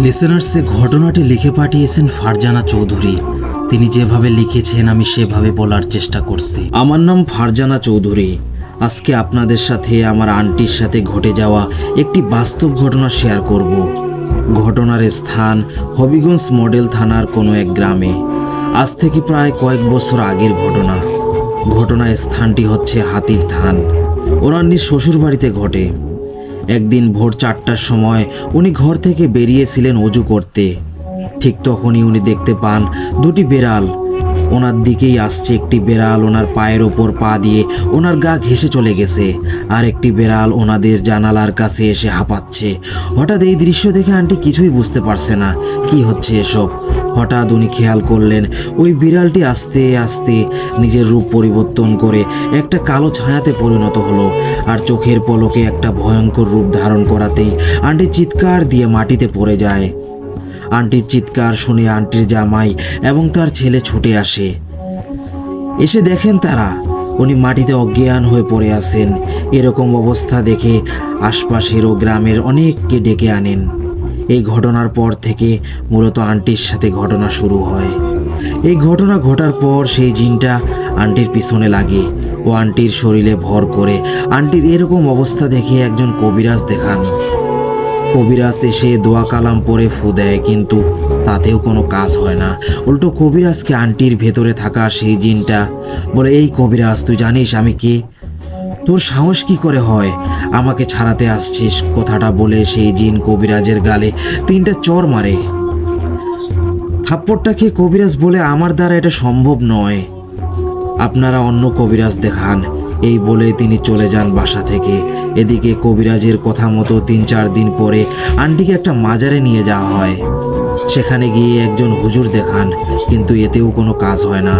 লিসেনার্সে ঘটনাটি লিখে পাঠিয়েছেন ফারজানা চৌধুরী। তিনি যেভাবে লিখেছেন আমি সেভাবে বলার চেষ্টা করছি। আমার নাম ফারজানা চৌধুরী। আজকে আপনাদের সাথে আমার আন্টির সাথে ঘটে যাওয়া একটি বাস্তব ঘটনা শেয়ার করব। ঘটনার স্থান হবিগঞ্জ মডেল থানার কোনো এক গ্রামে। আজ থেকে প্রায় কয়েক বছর আগের ঘটনা। ঘটনার স্থানটি হচ্ছে হাতির থান। ওনার নিজ শ্বশুর বাড়িতে ঘটে। একদিন ভোর 4টার সময় উনি ঘর থেকে বেরিয়েছিলেন অজু করতে। ঠিক তখনই উনি দেখতে পান দুটি বেড়াল ওনার দিকেই আসছে। একটি বেড়াল ওনার পায়ের ওপর পা দিয়ে ওনার গা ঘেঁষে চলে গেছে, আর একটি বেড়াল ওনাদের জানালার কাছে এসে হাঁপাচ্ছে। হঠাৎ এই দৃশ্য দেখে আন্টি কিছুই বুঝতে পারছে না কি হচ্ছে এসব। হঠাৎ উনি খেয়াল করলেন ওই বিড়ালটি আস্তে আস্তে নিজের রূপ পরিবর্তন করে একটা কালো ছায়াতে পরিণত হলো, আর চোখের পলকে একটা ভয়ঙ্কর রূপ ধারণ করাতেই আন্টি চিৎকার দিয়ে মাটিতে পড়ে যায়। আন্টির চিৎকার শুনে আন্টির জামাই এবং তার ছেলে ছুটে আসে। এসে দেখেন তারা উনি মাটিতে অজ্ঞান হয়ে পড়ে আছেন। এরকম অবস্থা দেখে আশপাশের ও গ্রামের অনেককে ডেকে আনেন। এই ঘটনার পর থেকে মূলত আন্টির সাথে ঘটনা শুরু হয়। এই ঘটনা ঘটার পর সেই জিনটা আন্টির পিছনে লাগে ও আন্টির শরীরে ভর করে। আন্টির এরকম অবস্থা দেখে একজন কবিরাজ দেখান। কবিরাজ এসে দোয়া কালাম পরে ফু দেয়, কিন্তু তাতেও কোনো কাজ হয় না। উল্টো কবিরাজকে আন্টির ভেতরে থাকা সেই জিনটা বলে, এই কবিরাজ, তুই জানিস আমি কে? তোর সাহস কি করে হয় আমাকে ছাড়াতে আসছিস? কথাটা বলে সেই জিন কবিরাজের গালে 3টা চড় মারে। থাপ্পড়টা খেয়ে কবিরাজ বলে, আমার দ্বারা এটা সম্ভব নয়, আপনারা অন্য কবিরাজ দেখান। এই বলে তিনি চলে যান বাসা থেকে। এদিকে কবিরাজের কথা মতো 3-4 দিন পরে আন্টিকে একটা মাজারে নিয়ে যাওয়া হয়। সেখানে গিয়ে একজন হুজুর দেখান, কিন্তু এতেও কোনো কাজ হয় না।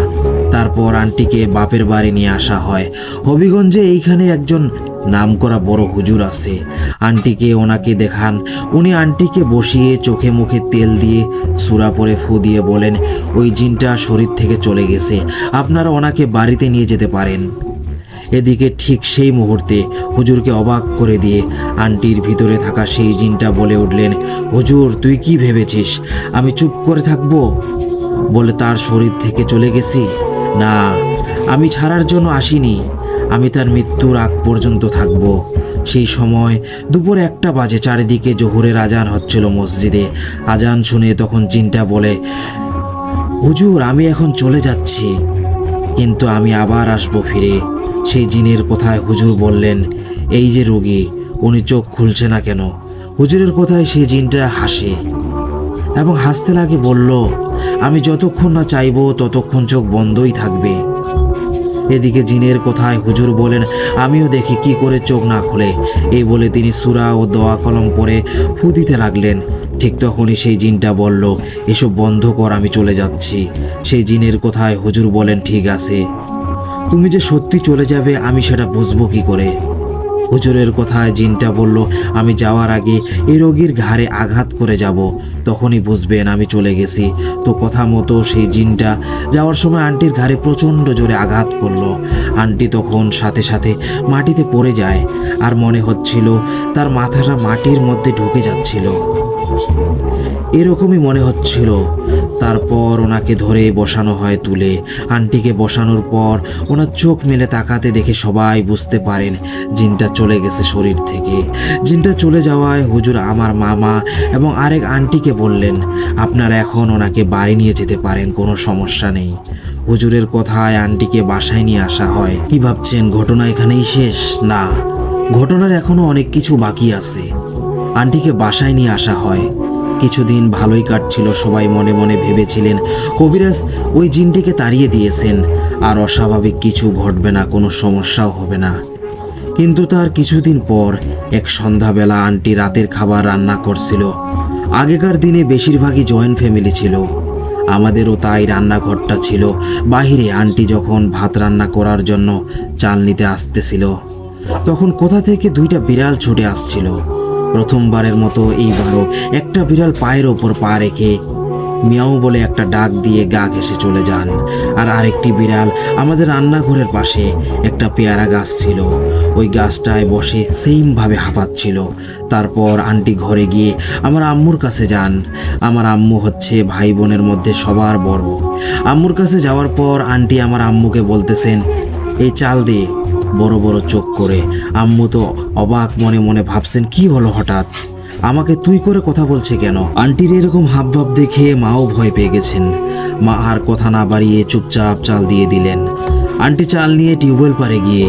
তারপর আন্টিকে বাপের বাড়ি নিয়ে আসা হয়। হবিগঞ্জে এইখানে একজন নামকরা বড় হুজুর আছে। আন্টিকে ওনাকে দেখান। উনি আন্টিকে বসিয়ে চোখে মুখে তেল দিয়ে সূরা পরে ফু দিয়ে বলেন, ওই জিনটা শরীর থেকে চলে গেছে, আপনারা ওনাকে বাড়িতে নিয়ে যেতে পারেন। এদিকে ঠিক সেই মুহূর্তে হুজুরকে অবাক করে দিয়ে আন্টির ভিতরে থাকা সেই জিনটা বলে উঠলেন, হুজুর, তুই কি ভেবেছিস আমি চুপ করে থাকবো বলে তার শরীর থেকে চলে গেছি? না, আমি ছাড়ার জন্য আসিনি, আমি তার মৃত্যুর আগ পর্যন্ত থাকব। সেই সময় দুপুর 1টা বাজে। চারিদিকে জোহরের আজান হচ্ছিল মসজিদে। আজান শুনে তখন জিনটা বলে, হুজুর, আমি এখন চলে যাচ্ছি, কিন্তু আমি আবার আসবো ফিরে। সেই জিনের কথায় হুজুর বললেন, এই যে রোগী, উনি চোখ খুলছে না কেন? হুজুরের কথায় সেই জিনটা হাসে এবং হাসতে লাগে, বলল, আমি যতক্ষণ না চাইবো ততক্ষণ চোখ বন্ধই থাকবে। এদিকে জিনের কথায় হুজুর বলেন, আমিও দেখি কি করে চোখ না খুলে। এই বলে তিনি সূরা ও দোয়া কলম পরে ফু দিতে লাগলেন। ঠিক তখনই সেই জিনটা বলল, এসব বন্ধ কর, আমি চলে যাচ্ছি। সেই জিনের কথায় হুজুর বলেন, ঠিক আছে, তুমি যে সত্যি চলে যাবে আমি সেটা বুঝবো কি করে? হুজুরের কথায় জিনটা বলল, আমি যাওয়ার আগে এই রোগীর ঘাড়ে আঘাত করে যাব, তখনই বুঝবেন আমি চলে গেছি। তো কথা মতো সেই জিনটা যাওয়ার সময় আন্টির ঘাড়ে প্রচণ্ড জোরে আঘাত করলো। আন্টি তখন সাথে সাথে মাটিতে পড়ে যায়, আর মনে হচ্ছিল তার মাথাটা মাটির মধ্যে ঢুকে যাচ্ছিল। এরকমই মনে হচ্ছিল। তারপর ওনাকে ধরে বসানো হয় তুলে। আন্টিকে বসানোর পর ওনার চোখ মেলে তাকাতে দেখে সবাই বুঝতে পারেন জিনটা চলে গেছে শরীর থেকে। জিনটা চলে যাওয়ায় হুজুর আমার মামা এবং আরেক আন্টিকে বললেন, আপনারা এখন ওনাকে বাড়ি নিয়ে যেতে পারেন, কোনো সমস্যা নেই। হুজুরের কথায় আন্টিকে বাসায় নিয়ে আসা হয়। কি ভাবছেন ঘটনা এখানেই শেষ? না, ঘটনার এখনো অনেক কিছু বাকি আছে। আন্টিকে বাসায় নিয়ে আসা হয়। কিছুদিন ভালোই কাটছিল। সবাই মনে মনে ভেবেছিলেন কবিরাজ ওই জিনটিকে তাড়িয়ে দিয়েছেন, আর অস্বাভাবিক কিছু ঘটবে না, কোনো সমস্যাও হবে না। কিন্তু তার কিছুদিন পর এক সন্ধ্যাবেলা আন্টি রাতের খাবার রান্না করছিল। আগেকার দিনে বেশিরভাগই জয়েন্ট ফ্যামিলি ছিল, আমাদেরও তাই। রান্নাঘরটা ছিল বাহিরে। আন্টি যখন ভাত রান্না করার জন্য চাল নিতে আসতেছিল, তখন কোথা থেকে 2টা বিড়াল ছুটে আসছিল। প্রথমবারের মতো এইবারও একটা বিড়াল পায়ের ওপর পা রেখে মিয়াও বলে একটা ডাক দিয়ে গা ঘেঁষে চলে যান। আর আরেকটি বিড়াল আমাদের রান্নাঘরের পাশে একটা পেয়ারা গাছ ছিল, ওই গাছটায় বসে সেইমভাবে হাঁপাচ্ছিল। তারপর আন্টি ঘরে গিয়ে আমার আম্মুর কাছে যান। আমার আম্মু হচ্ছে ভাই বোনের মধ্যে সবার বড়। আম্মুর কাছে যাওয়ার পর আন্টি আমার আম্মুকে বলতেছেন, এই চাল দে। বড় বড় চোখ করে আম্মু তো অবাক মনে মনে ভাবছেন কি হলো, হঠাৎ আমাকে তুই করে কথা বলছে কেন। আন্টির এরকম হাবভাব দেখে মাও ভয় পেয়ে গেছেন। মা আর কথা না বাড়িয়ে চুপচাপ চাল দিয়ে দিলেন। আন্টি চাল নিয়ে টিউবওয়েল পাড়ে গিয়ে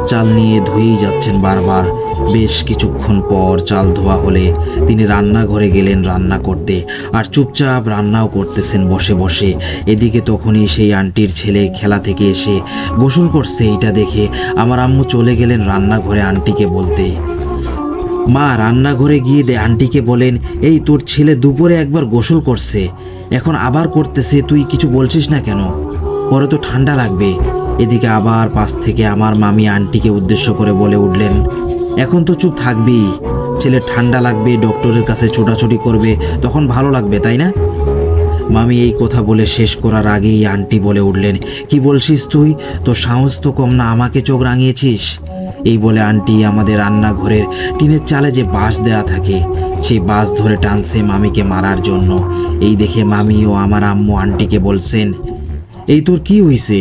চাল নিয়ে ধুয়েই যাচ্ছেন বারবার। বেশ কিছুক্ষণ পর চাল ধোয়া হলে তিনি রান্নাঘরে গেলেন রান্না করতে, আর চুপচাপ রান্নাও করতেছেন বসে বসে। এদিকে তখনই সেই আন্টির ছেলে খেলা থেকে এসে গোসল করছে। এটা দেখে আমার আম্মু চলে গেলেন রান্নাঘরে আন্টিকে বলতে। মা রান্নাঘরে গিয়ে আন্টিকে বলেন, এই তোর ছেলে দুপুরে একবার গোসল করছে, এখন আবার করতেছে, তুই কিছু বলছিস না কেন? পরে তো ঠান্ডা লাগবে। এদিকে আবার পাশ থেকে আমার মামি আন্টিকে উদ্দেশ্য করে বলে উঠলেন, এখন তো চুপ থাকবি, ছেলে ঠান্ডা লাগবে, ডক্টরের কাছে ছোটাছুটি করবে, তখন ভালো লাগবে, তাই না? মামি এই কথা বলে শেষ করার আগেই আন্টি বলে উঠলেন, কি বলছিস তুই? তোর সাহস তো কম না, আমাকে চোখ রাঙিয়েছিস। এই বলে আন্টি আমাদের রান্নাঘরের টিনের চালে যে বাঁশ দেয়া থাকে সেই বাঁশ ধরে টানছে মামিকে মারার জন্য। এই দেখে মামি ও আমার আম্মু আন্টিকে বলছেন, এই তোর কি হইছে,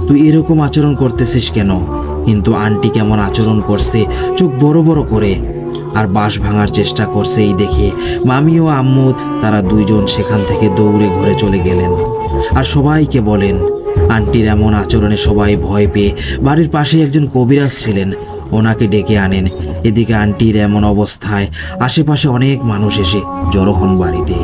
তুই এরকম আচরণ করতেছিস কেন? কিন্তু আন্টি কেমন আচরণ করছে, চোখ বড় বড় করে আর বাঁশ ভাঙার চেষ্টা করছে। এই দেখে মামি ও আম্মু তারা দুইজন সেখান থেকে দৌড়ে ঘরে চলে গেলেন আর সবাইকে বলেন। আন্টির এমন আচরণে সবাই ভয় পেয়ে বাড়ির পাশে একজন কবিরাজ ছিলেন, ওনাকে ডেকে আনেন। এদিকে আন্টির এমন অবস্থায় আশেপাশে অনেক মানুষ এসে জড়ো হন বাড়িতে।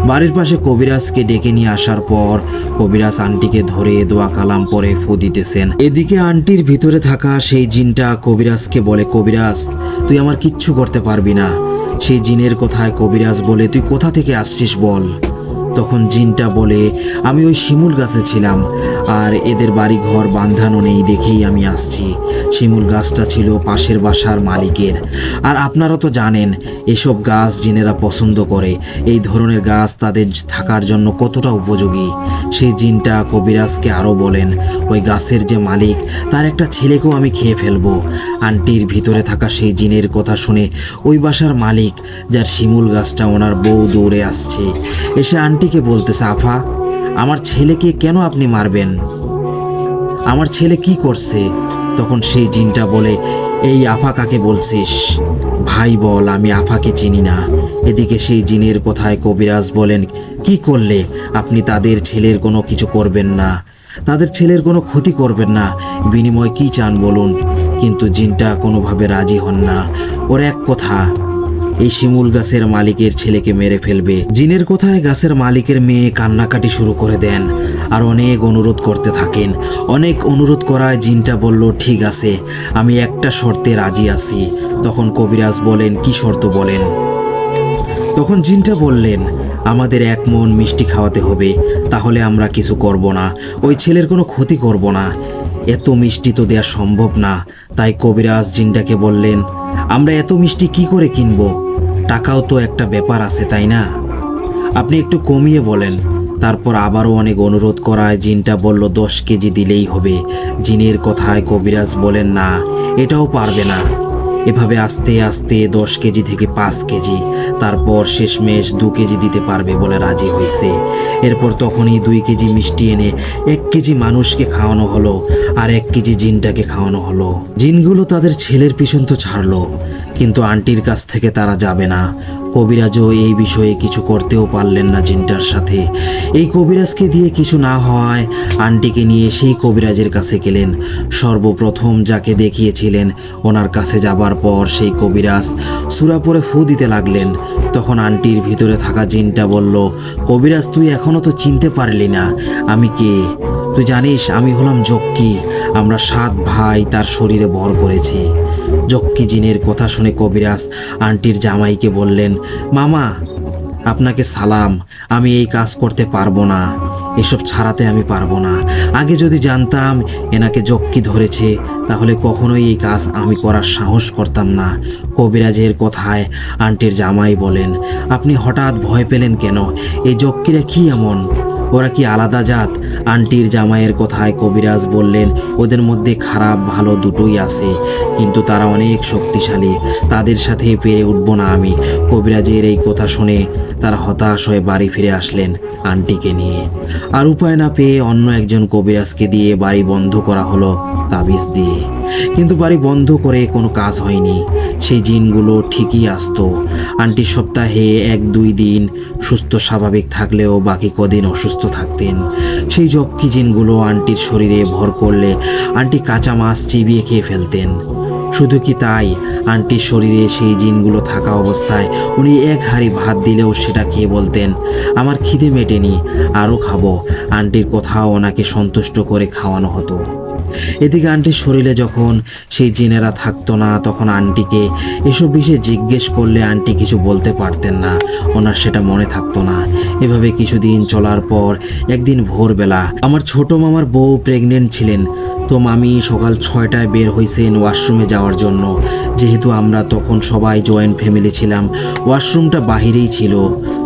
বাড়ির পাশে কবিরাজকে ডেকে নিয়ে আসার পর কবিরাজ আন্টিকে ধরে দোয়া কালাম পরে ফু দিতেছেন। এদিকে আন্টির ভিতরে থাকা সেই জিনটা কবিরাজকে বলে, কবিরাজ তুই আমার কিচ্ছু করতে পারবি না। সেই জিনের কথায় কবিরাজ বলে, তুই কোথা থেকে আসছিস বল। তখন জিনটা বলে, আমি ওই শিমুল গাছে ছিলাম, আর এদের বাড়ি ঘর বাঁধানো নেই দেখেই আমি আসছি। শিমুল গাছটা ছিল পাশের বাসার মালিকের। আর আপনারা তো জানেন এসব গাছ জিনেরা পছন্দ করে, এই ধরনের গাছ তাদের থাকার জন্য কতটা উপযোগী। সেই জিনটা কবিরাজকে আরও বলেন, ওই গাছের যে মালিক তার একটা ছেলেকেও আমি খেয়ে ফেলবো। আন্টির ভিতরে থাকা সেই জিনের কথা শুনে ওই বাসার মালিক, যার শিমুল গাছটা, ওনার বউ দৌড়ে আসছে। এসে আন্টিকে বলতেছে, আফা আমার ছেলেকে কেন আপনি মারবেন? আমার ছেলে কি করছে? তখন সেই জিনটা বলে, এই আফা কাকে বলছিস? ভাই বল, আমি আফাকে চিনি না। এদিকে সেই জিনের কথায় কবিরাজ বলেন, কি করলে? আপনি তাদের ছেলের কোনো কিছু করবেন না, তাদের ছেলের কোনো ক্ষতি করবেন না, বিনিময় কি চান বলুন। কিন্তু জিনটা কোনোভাবে রাজি হন না। ওর এক কথা, এই শিমুল গাছের মালিকের ছেলেকে মেরে ফেলবে। জিনের কথায় গাছের মালিকের মেয়ে কান্নাকাটি শুরু করে দেন আর অনেক অনুরোধ করতে থাকেন। অনেক অনুরোধ করায় জিনটা বলল, ঠিক আছে, আমি একটা শর্তে রাজি আছি। তখন কবিরাজ বলেন, কি শর্ত বলেন? তখন জিনটা বললেন, আমাদের এক মন মিষ্টি খাওয়াতে হবে, তাহলে আমরা কিছু করব না, ওই ছেলের কোনো ক্ষতি করব না। এত মিষ্টি তো দেওয়া সম্ভব না। তাই কবিরাজ জিনটাকে বললেন, আমরা এত মিষ্টি কি করে কিনবো? টাকাও তো একটা ব্যাপার আছে, তাই না? আপনি একটু কমিয়ে বলেন। তারপর আবারও অনেক অনুরোধ করায় জিনটা বলল, 10 কেজি দিলেই হবে। জিনের কথায় কবিরাজ বলেন, না, এটাও পারবে না। এভাবে আস্তে আস্তে 10 কেজি থেকে 5 কেজি, তারপর শেষমেশ 2 কেজি দিতে পারবে বলে রাজি হয়েছে। এরপর তখনই 2 কেজি মিষ্টি এনে 1 কেজি মানুষকে খাওয়ানো হলো আর 1 কেজি জিনটাকে খাওয়ানো হলো। জিনগুলো তাদের ছেলের পিছন তো ছাড়লো, কিন্তু আন্টির কাছ থেকে তারা যাবে না। কবিরাজও এই বিষয়ে কিছু করতেও পারলেন না জিনটার সাথে। এই কবিরাজকে দিয়ে কিছু না হওয়ায় আন্টিকে নিয়ে সেই কবিরাজের কাছে গেলেন। সর্বপ্রথম যাকে দেখিয়েছিলেন ওনার কাছে যাবার পর সেই কবিরাজ সূরা পড়ে ফু দিতে লাগলেন। তখন আন্টির ভিতরে থাকা জিনটা বলল, কবিরাজ তুই এখনো তো চিনতে পারলি না আমি কে? তুই জানিস আমি হলাম জক্কি, আমরা 7 ভাই তার শরীরে ভর করেছি। জক্কি জিনের কথা শুনে কবিরাজ আন্টির জামাইকে বললেন, মামা আপনাকে সালাম, আমি এই কাজ করতে পারবো না। এসব ছাড়াতে আমি পারবো না। আগে যদি জানতাম এনাকে জক্কি ধরেছে তাহলে কখনোই এই কাজ আমি করার সাহস করতাম না। কবিরাজের কথায় আন্টির জামাই বলেন, আপনি হঠাৎ ভয় পেলেন কেন? এই জক্কিরা কি এমন? ওরা কি আলাদা জাত? আন্টির জামাইয়ের কথায় কবিরাজ বললেন, ওদের মধ্যে খারাপ ভালো দুটোই আছে, কিন্তু তারা অনেক শক্তিশালী, তাদের সাথে পেরে উঠবো না আমি। কবিরাজের এই কথা শুনে তারা হতাশ হয়ে বাড়ি ফিরে আসলেন আন্টিকে নিয়ে। আর উপায় না পেয়ে অন্য একজন কবিরাজকে দিয়ে বাড়ি বন্ধ করা হলো তাবিজ দিয়ে। কিন্তু বাড়ি বন্ধ করে কোনো কাজ হয়নি, সেই জিনগুলো ঠিকই আসতো। আন্টি সপ্তাহে 1-2 দিন সুস্থ স্বাভাবিক থাকলেও বাকি কদিন অসুস্থ থাকতেন। সেই জক্কি জিনগুলো আন্টির শরীরে ভর করলে আন্টি কাঁচা মাছ চিবিয়ে খেয়ে ফেলতেন। শুধু কি তাই, আন্টির শরীরে সেই জিনগুলো থাকা অবস্থায় উনি এক হাঁড়ি ভাত দিলেও সেটা খেয়ে বলতেন, আমার খিদে মেটেনি, আরও খাবো। আন্টির কথাও ওনাকে সন্তুষ্ট করে খাওয়ানো হতো। এদিকে আন্টির শরীরে যখন সেই জিনেরা থাকতো না, তখন আন্টিকে এসব বিষয়ে জিজ্ঞেস করলে আন্টি কিছু বলতে পারতেন না, ওনার সেটা মনে থাকতো না। এভাবে কিছুদিন চলার পর একদিন ভোরবেলা আমার ছোট মামার বউ প্রেগনেন্ট ছিলেন। তো মামি সকাল 6টায় বের হয়েছেন ওয়াশরুমে যাওয়ার জন্য। যেহেতু আমরা তখন সবাই জয়েন্ট ফ্যামিলি ছিলাম, ওয়াশরুমটা বাহিরেই ছিল।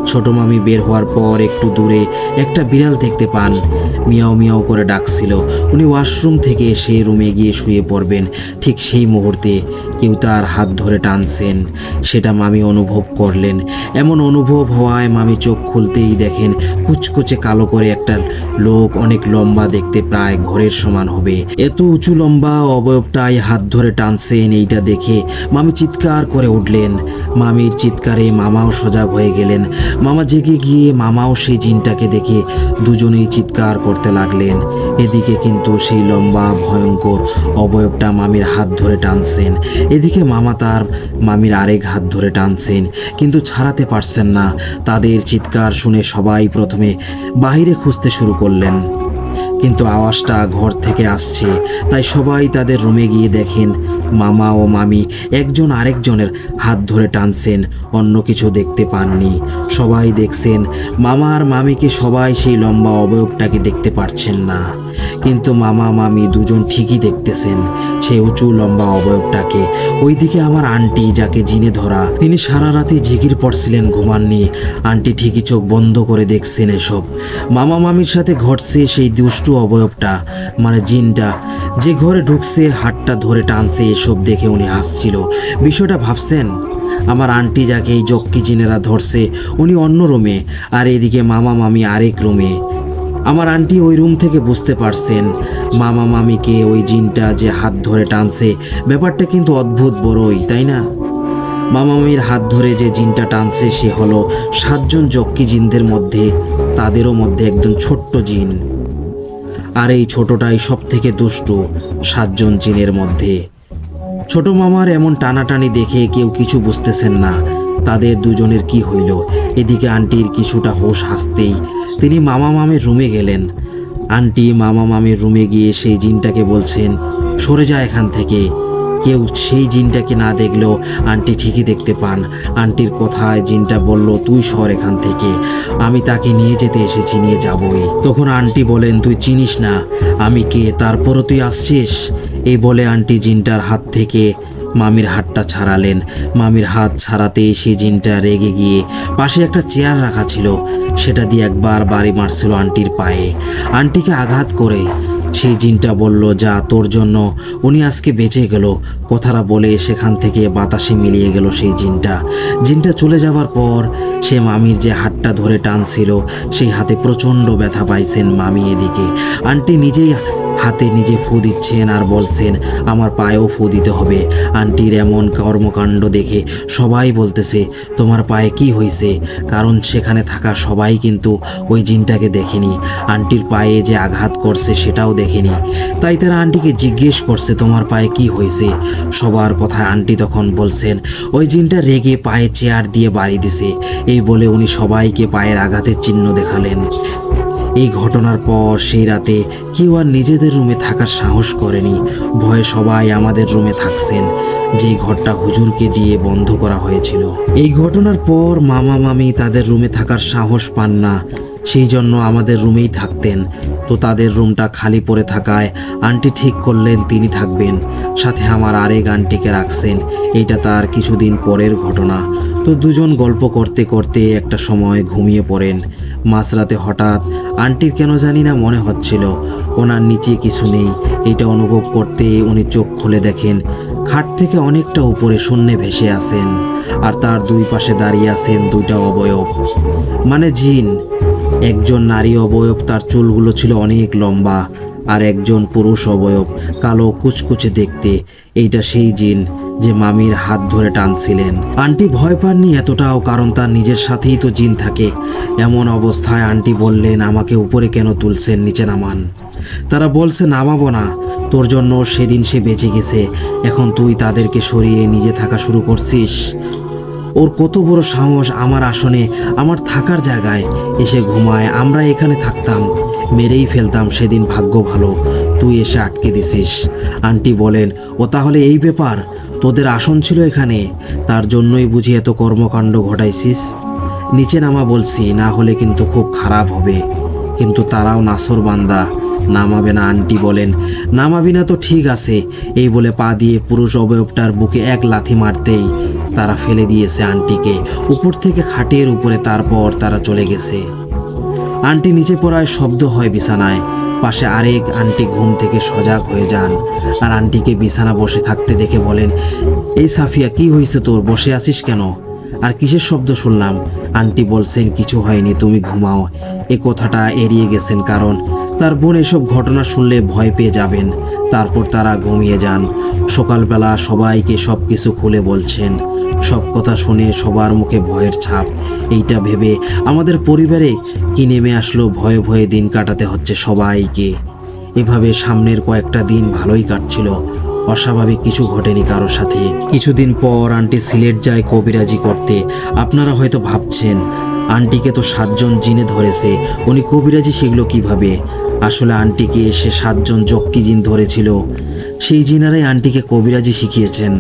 ছোট মামি বের হওয়ার পর একটু দূরে একটা বিড়াল দেখতে পান, মিয়াও মিয়াও করে ডাকছিল। উনি ওয়াশরুম থেকে এসে রুমে গিয়ে শুয়ে পড়বেন, ঠিক সেই মুহূর্তে কেউ তার হাত ধরে টানছেন, সেটা মামি অনুভব করলেন। এমন অনুভব হওয়ায় মামি চোখ খুলতেই দেখেন কুচকুচে কালো করে একটা লোক, অনেক লম্বা, দেখতে প্রায় ঘরের সমান হবে, এত উঁচু লম্বা অবয়বটাই হাত ধরে টানছেন। এইটা দেখে মামি চিৎকার করে উঠলেন। মামির চিৎকারে মামাও সজাগ হয়ে গেলেন। মামা জেগে গিয়ে মামাও সেই জিনটাকে দেখে দুজনেই চিৎকার করতে লাগলেন। এদিকে কিন্তু সেই লম্বা ভয়ঙ্কর অবয়বটা মামির হাত ধরে টানছেন, এদিকে মামা তার মামির আরেক হাত ধরে টানছেন, কিন্তু ছাড়াতে পারছেন না। তাদের চিৎকার শুনে সবাই প্রথমে বাইরে খুঁজতে শুরু করলেন, কিন্তু আওয়াজটা ঘর থেকে আসছে। তাই সবাই তাদের রুমে গিয়ে দেখেন মামা ও মামি একজন আরেকজনের হাত ধরে টানছেন, অন্য কিছু দেখতে পাননি। সবাই দেখছেন মামা আর মামিকে, সবাই সেই লম্বা অবয়বটাকে দেখতে পারছেন না, কিন্তু মামা মামি দুজন ঠিকই দেখতেছেন সেই উঁচু লম্বা অবয়বটাকে। ওইদিকে আমার আন্টি, যাকে জিনে ধরা, তিনি সারা রাতে জিকির পড়ছিলেন, ঘুমাননি। আন্টি ঠিকই চোখ বন্ধ করে দেখছেন এসব। মামা মামির সাথে ঘটছে সেই দুষ্টু অবয়বটা, মানে জিনটা যে ঘরে ঢুকছে, হাতটা ধরে টানছে, এসব দেখে উনি হাসছিল। বিষয়টা ভাবছেন? আমার আন্টি, যাকে এই জক্কি জিনেরা ধরছে, উনি অন্য রুমে, আর এদিকে মামা মামি আরেক রুমে। আমার আন্টি ওই রুম থেকে বুঝতে পারছেন মামা মামিকে ওই জিনটা যে হাত ধরে টানছে। ব্যাপারটা কিন্তু অদ্ভুত বড়ই, তাই না? মামা মামির হাত ধরে যে জিনটা টানছে সে হলো 7 জন জক্কি জিনদের মধ্যে, তাদেরও মধ্যে একজন ছোট্ট জিন, আর এই ছোটটাই সব থেকে দুষ্টু 7 জন জিনের মধ্যে। ছোট মামার এমন টানাটানি দেখে কেউ কিছু বুঝতেছেন না তাদের দুজনের কি হইল। এদিকে আন্টির কিছুটা হোশ আসতেই তিনি মামা মামির রুমে গেলেন। আন্টি মামা মামির রুমে গিয়ে সেই জিনটাকে বলছেন, সরে যা এখান থেকে। কেউ সেই জিনটাকে না দেখলেও আন্টি ঠিকই দেখতে পান। আন্টির কথায় জিনটা বলল, তুই সর এখান থেকে, আমি তাকে নিয়ে যেতে এসেছি, নিয়ে যাবই। তখন আন্টি বলেন, তুই চিনিস না আমি কে, তারপরও তুই আসছিস? এই বলে আন্টি জিনটার হাত থেকে মামির হাতটা ছাড়ালেন। মামির হাত ছাড়াতেই সেই জিনটা রেগে গিয়ে পাশে একটা চেয়ার রাখা ছিল, সেটা দিয়ে একবার বাড়ি মারছিল আন্টির পায়ে, আন্টিকে আঘাত করে। সেই জিনটা বলল, যা, তোর জন্য উনি আজকে বেঁচে গেল। কথাটা বলে সেখান থেকে বাতাসে মিলিয়ে গেল সেই জিনটা। জিনটা চলে যাওয়ার পর সে মামির যে হাতটা ধরে টানছিল সেই হাতে প্রচণ্ড ব্যথা পাইছেন মামি। এদিকে আন্টি নিজেই হাতে নিজে ফু দিচ্ছেন আর বলছেন, আমার পায়েও ফু দিতে হবে। আন্টির এমন কর্মকাণ্ড দেখে সবাই বলতেছে, তোমার পায়ে কি হয়েছে? কারণ সেখানে থাকা সবাই কিন্তু ওই জিনটাকে দেখেনি, আন্টির পায়ে যে আঘাত করছে সেটাও দেখেনি। তাই তারা আন্টিকে জিজ্ঞেস করছে, তোমার পায়ে কি হয়েছে? সবার কথায় আন্টি তখন বলছেন, ওই জিনটা রেগে পায়ে চেয়ার দিয়ে বাড়ি দিছে। এই বলে উনি সবাইকে পায়ের আঘাতের চিহ্ন দেখালেন। এই ঘটনার পর সেই রাতে কেউ আর নিজেদের রুমে থাকার সাহস করেনি, ভয়ে সবাই আমাদের রুমে থাকছেন। যেই ঘরটা হুজুরকে দিয়ে বন্ধ করা হয়েছিল। এই ঘটনার পর মামা মামি তাদের রুমে থাকার সাহস পান না, সেই জন্য আমাদের রুমেই থাকতেন। তো তাদের রুমটা খালি পড়ে থাকায় আন্টি ঠিক করলেন তিনি থাকবেন, সাথে আমার আরেক আন্টিকে রাখছেন। এটা তার কিছুদিন পরের ঘটনা। তো দুজন গল্প করতে করতে একটা সময় ঘুমিয়ে পড়েন। মাঝরাতে হঠাৎ আন্টির কেন জানি না মনে হচ্ছিল ওনার নিচে কিছু নেই। এটা অনুভব করতে উনি চোখ খুলে দেখেন খাট থেকে অনেকটা উপরে শূন্যে ভেসে আছেন, আর তার দুই পাশে দাঁড়িয়ে আছেন দুইটা অবয়ব, মানে জিন। একজন নারী অবয়ব, তার চুলগুলো ছিল অনেক লম্বা, আর একজন পুরুষ অবয়ব, কালো কুচকুচে দেখতে। এইটা সেই জিন যে মামির হাত ধরে টানছিলেন। আন্টি ভয় পাননি এতটাও, কারণ তার নিজের সাথেই তো জিন থাকে। এমন অবস্থায় আন্টি বললেন, আমাকে উপরে কেন তুলছেন, নিচে নামান। তারা বলছে, নামাবো না, তোর জন্য সেদিন সে বেঁচে গেছে, এখন তুই তাদেরকে সরিয়ে নিজে থাকা শুরু করছিস। ওর কত বড় সাহস আমার আসনে, আমার থাকার জায়গায় এসে ঘুমায়। আমরা এখানে থাকতাম, মেরেই ফেলতাম সেদিন, ভাগ্য ভালো তুই এসে আটকে দিছিস। আন্টি বলেন, ও তাহলে এই ব্যাপার, তোদের আসন ছিল এখানে, তার জন্যই বুঝি এত কর্মকাণ্ড ঘটাইছিস। নিচে নামা বলছি, না হলে কিন্তু খুব খারাপ হবে। কিন্তু তারাও নাসর বান্দা, নামাবে না। আন্টি বলেন, নামাবি না তো ঠিক আছে। এই বলে পা দিয়ে পুরুষ অবয়বটার বুকে এক লাথি মারতেই তারা ফেলে দিয়েছে আন্টিকে উপর থেকে খাটের উপরে। তারপর তারা চলে গেছে। আন্টি নিচে পড়ায় শব্দ হয় বিছানায়। পাশে আরেক আন্টি ঘুম থেকে সজাগ হয়ে যান, আর আন্টিকে বিছানা বসে থাকতে দেখে বলেন, এই সাফিয়া, কি হয়েছে তোর, বসে আছিস কেন, আর কিসের শব্দ শুনলাম? আন্টি বলছেন, কিছু হয়নি, তুমি ঘুমাও। এ কথাটা এড়িয়ে গেছেন, কারণ তার বোন এসব ঘটনা শুনলে ভয় পেয়ে যাবেন। তারপর তারা ঘুমিয়ে যান। সকালবেলা সবাইকে সব কিছু খুলে বলছেন। সব কথা শুনে সবার মুখে ভয়ের ছাপ। এইটা ভেবে আমাদের পরিবারে কি নেমে আসলো, ভয়ে ভয়ে দিন কাটাতে হচ্ছে সবাইকে। এভাবে সামনের কয়েকটা দিন ভালোই কাটছিল, অস্বাভাবিক কিছু ঘটেনি কারোর সাথে। কিছুদিন পর আন্টি সিলেট যায় কবিরাজি করতে। আপনারা হয়তো ভাবছেন, আন্টিকে তো 7 জন জিনে ধরেছে, উনি কবিরাজি শিখলো কিভাবে? আসলে আন্টিকে সে 7 জন জক্কি জিন ধরেছিল, সেই জিনারাই আন্টিকে কবিরাজি শিখিয়েছেন।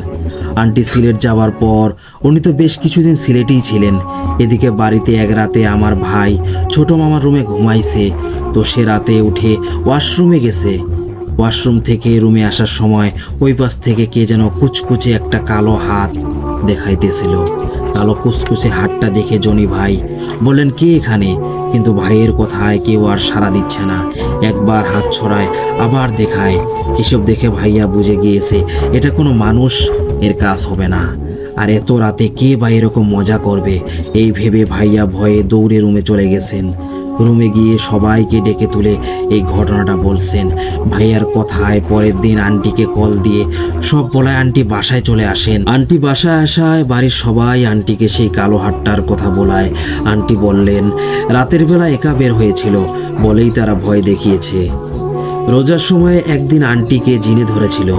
আন্টি সিলেট যাওয়ার পর উনি তো বেশ কিছুদিন সিলেটেই ছিলেন। এদিকে বাড়িতে এক রাতে আমার ভাই ছোট মামার রুমে ঘুমাইছে। তো সে রাতে উঠে ওয়াশরুমে গেছে। ওয়াশরুম থেকে রুমে আসার সময় ওই পাশ থেকে কে যেন কুচকুচে একটা কালো হাত দেখাইতেছিল। কালো কুচকুচে হাতটা দেখে জনি ভাই বলেন, কে এখানে? কিন্তু ভাইয়ের কথায় কেউ আর সাড়া দিচ্ছে না। একবার হাত ছড়ায়, আবার দেখায়। এসব দেখে ভাইয়া বুঝে গিয়েছে এটা কোনো মানুষ এর কাজ হবে না, আর এত রাতে কে বা এরকম মজা করবে। এই ভেবে ভাইয়া ভয়ে দৌড়ে রুমে চলে গেছেন। রুমে গিয়ে সবাইকে ডেকে তুলে এই ঘটনাটা বলছেন। ভাইয়ার কথায় পরের দিন আন্টিকে কল দিয়ে সব বলায় আন্টি বাসায় চলে আসেন। আন্টি বাসায় আসায় বাড়ির সবাই আন্টিকে সেই কালো হাটটার কথা বলায়। আন্টি বললেন, রাতের বেলা একা বের হয়েছিল বলেই তারা ভয় দেখিয়েছে। রোজার সময় একদিন আন্টিকে জিনে ধরেছিল।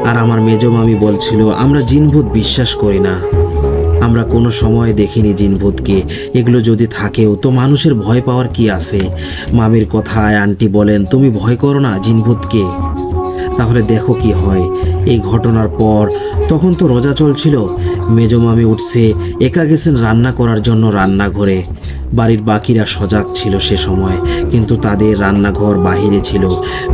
আর আমার মেজো মামি বলছিল, আমরা জিনভূত বিশ্বাস করি না, আমরা কোনো সময় দেখিনি জিনভূতকে, এগুলো যদি থাকেও তো মানুষের ভয় পাওয়ার কি আছে। মামির কথায় আন্টি বলেন, তুমি ভয় করো না জিনভূতকে, তাহলে দেখো কি হয়। এই ঘটনার পর তখন তো রোজা চলছিল। মেজো মামি উঠছে, একা গেছেন রান্না করার জন্য রান্নাঘরে। বাড়ির বাকিরা সজাগ ছিল সে সময়, কিন্তু তাদের রান্নাঘর বাহিরে ছিল।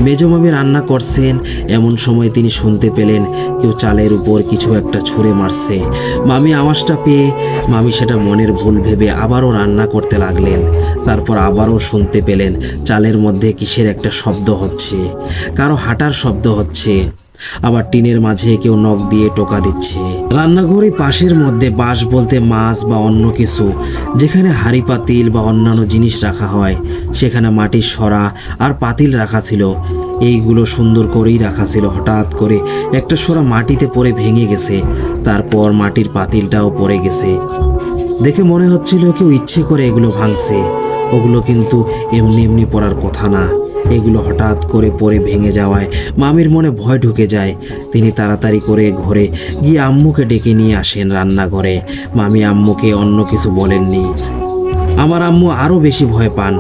মেজো মামি রান্না করছেন, এমন সময় তিনি শুনতে পেলেন কেউ চালের উপর কিছু একটা ছুঁড়ে মারছে। মামি আওয়াজটা পেয়ে মামি সেটা মনের ভুল ভেবে আবারও রান্না করতে লাগলেন। তারপর আবারও শুনতে পেলেন চালের মধ্যে কিসের একটা শব্দ হচ্ছে, কারো হাঁটার শব্দ হচ্ছে, আবার টিনের মাঝে কেউ নখ দিয়ে টোকা দিচ্ছে। রান্নাঘরে পাশের মধ্যে বাঁশ বলতে মাছ বা অন্য কিছু, যেখানে হাঁড়ি পাতিল বা অন্যান্য জিনিস রাখা হয়, সেখানে মাটির সরা আর পাতিল রাখা ছিল। এইগুলো সুন্দর করেই রাখা ছিল। হঠাৎ করে একটা সরা মাটিতে পড়ে ভেঙে গেছে, তারপর মাটির পাতিলটাও পড়ে গেছে। দেখে মনে হচ্ছিল কেউ ইচ্ছে করে এগুলো ভাঙছে। ওগুলো কিন্তু এমনি এমনি পড়ার কথা না। এগুলো হঠাৎ করে পড়ে ভেঙে যাওয়ায় মামির মনে ভয় ঢুকে যায়। তিনি তাড়াতাড়ি করে ঘরে গিয়ে আম্মুকে ডেকে নিয়ে আসেন রান্নাঘরে। মামি আম্মুকে অন্য কিছু বলেননি। আমার আম্মু আরও বেশি ভয় পান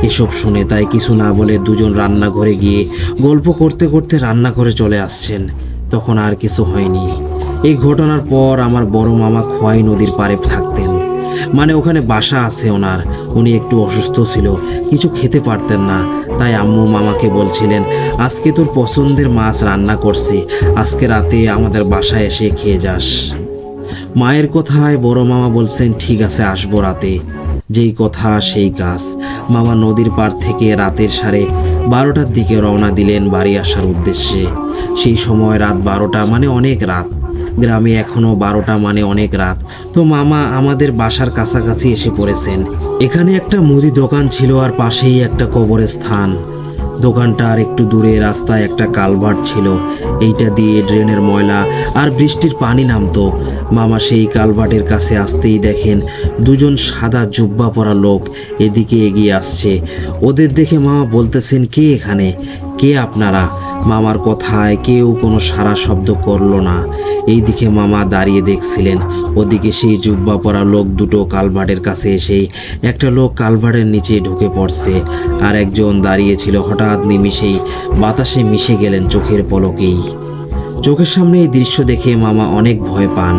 এসব শুনে, তাই কিছু না বলে দুজন রান্নাঘরে গিয়ে গল্প করতে করতে রান্নাঘরে চলে আসছেন। তখন আর কিছু হয়নি। এই ঘটনার পর আমার বড় মামা খোয়াই নদীর পাড়ে থাকতেন, মানে ওখানে বাসা আছে ওনার। উনি একটু অসুস্থ ছিল, কিছু খেতে পারতেন না, তাই আম্মু মামাকে বলছিলেন, আজকে তোর পছন্দের মাছ রান্না করছি, আজকে রাতে আমাদের বাসায় এসে খেয়ে যাস। মায়ের কথায় বড় মামা বলছেন, ঠিক আছে আসবো রাতে। যেই কথা সেই কাজ। মামা নদীর পাড় থেকে রাতের 12:30 দিকে রওনা দিলেন বাড়ি আসার উদ্দেশ্যে। সেই সময় রাত 12টা মানে অনেক রাত, গ্রামে এখনো 12টা মানে অনেক রাত। তো মামা আমাদের বাসার কাছাকাছি এসে পড়েছেন। এখানে একটা মুদি দোকান ছিল আর পাশেই একটা কবরস্থান। দোকানটার একটু দূরে রাস্তায় একটা কালভার্ট ছিল, এইটা দিয়ে ড্রেনের ময়লা আর বৃষ্টির পানি নামতো। মামা সেই কালভার্টের কাছে আসতেই দেখেন দুজন সাদা জুব্বা পরা লোক এদিকে এগিয়ে আসছে। ওদের দেখে মামা বলতেছেন, কে এখানে, কে আপনারা? মামার কথায় কেউ কোনো সাড়া শব্দ করলো না। এই দিকে মামা দাঁড়িয়ে দেখছিলেন, ওদিকে সেই জুব্বা পরা লোক দুটো কালভার্টের কাছে এসে একটা লোক কালভার্টের নিচে ঢুকে পড়ছে, আর একজন দাঁড়িয়েছিল। হঠাৎ নিমিষেই বাতাসে মিশে গেলেন চোখের পলকেই। চোখের সামনে এই দৃশ্য দেখে মামা অনেক ভয় পান।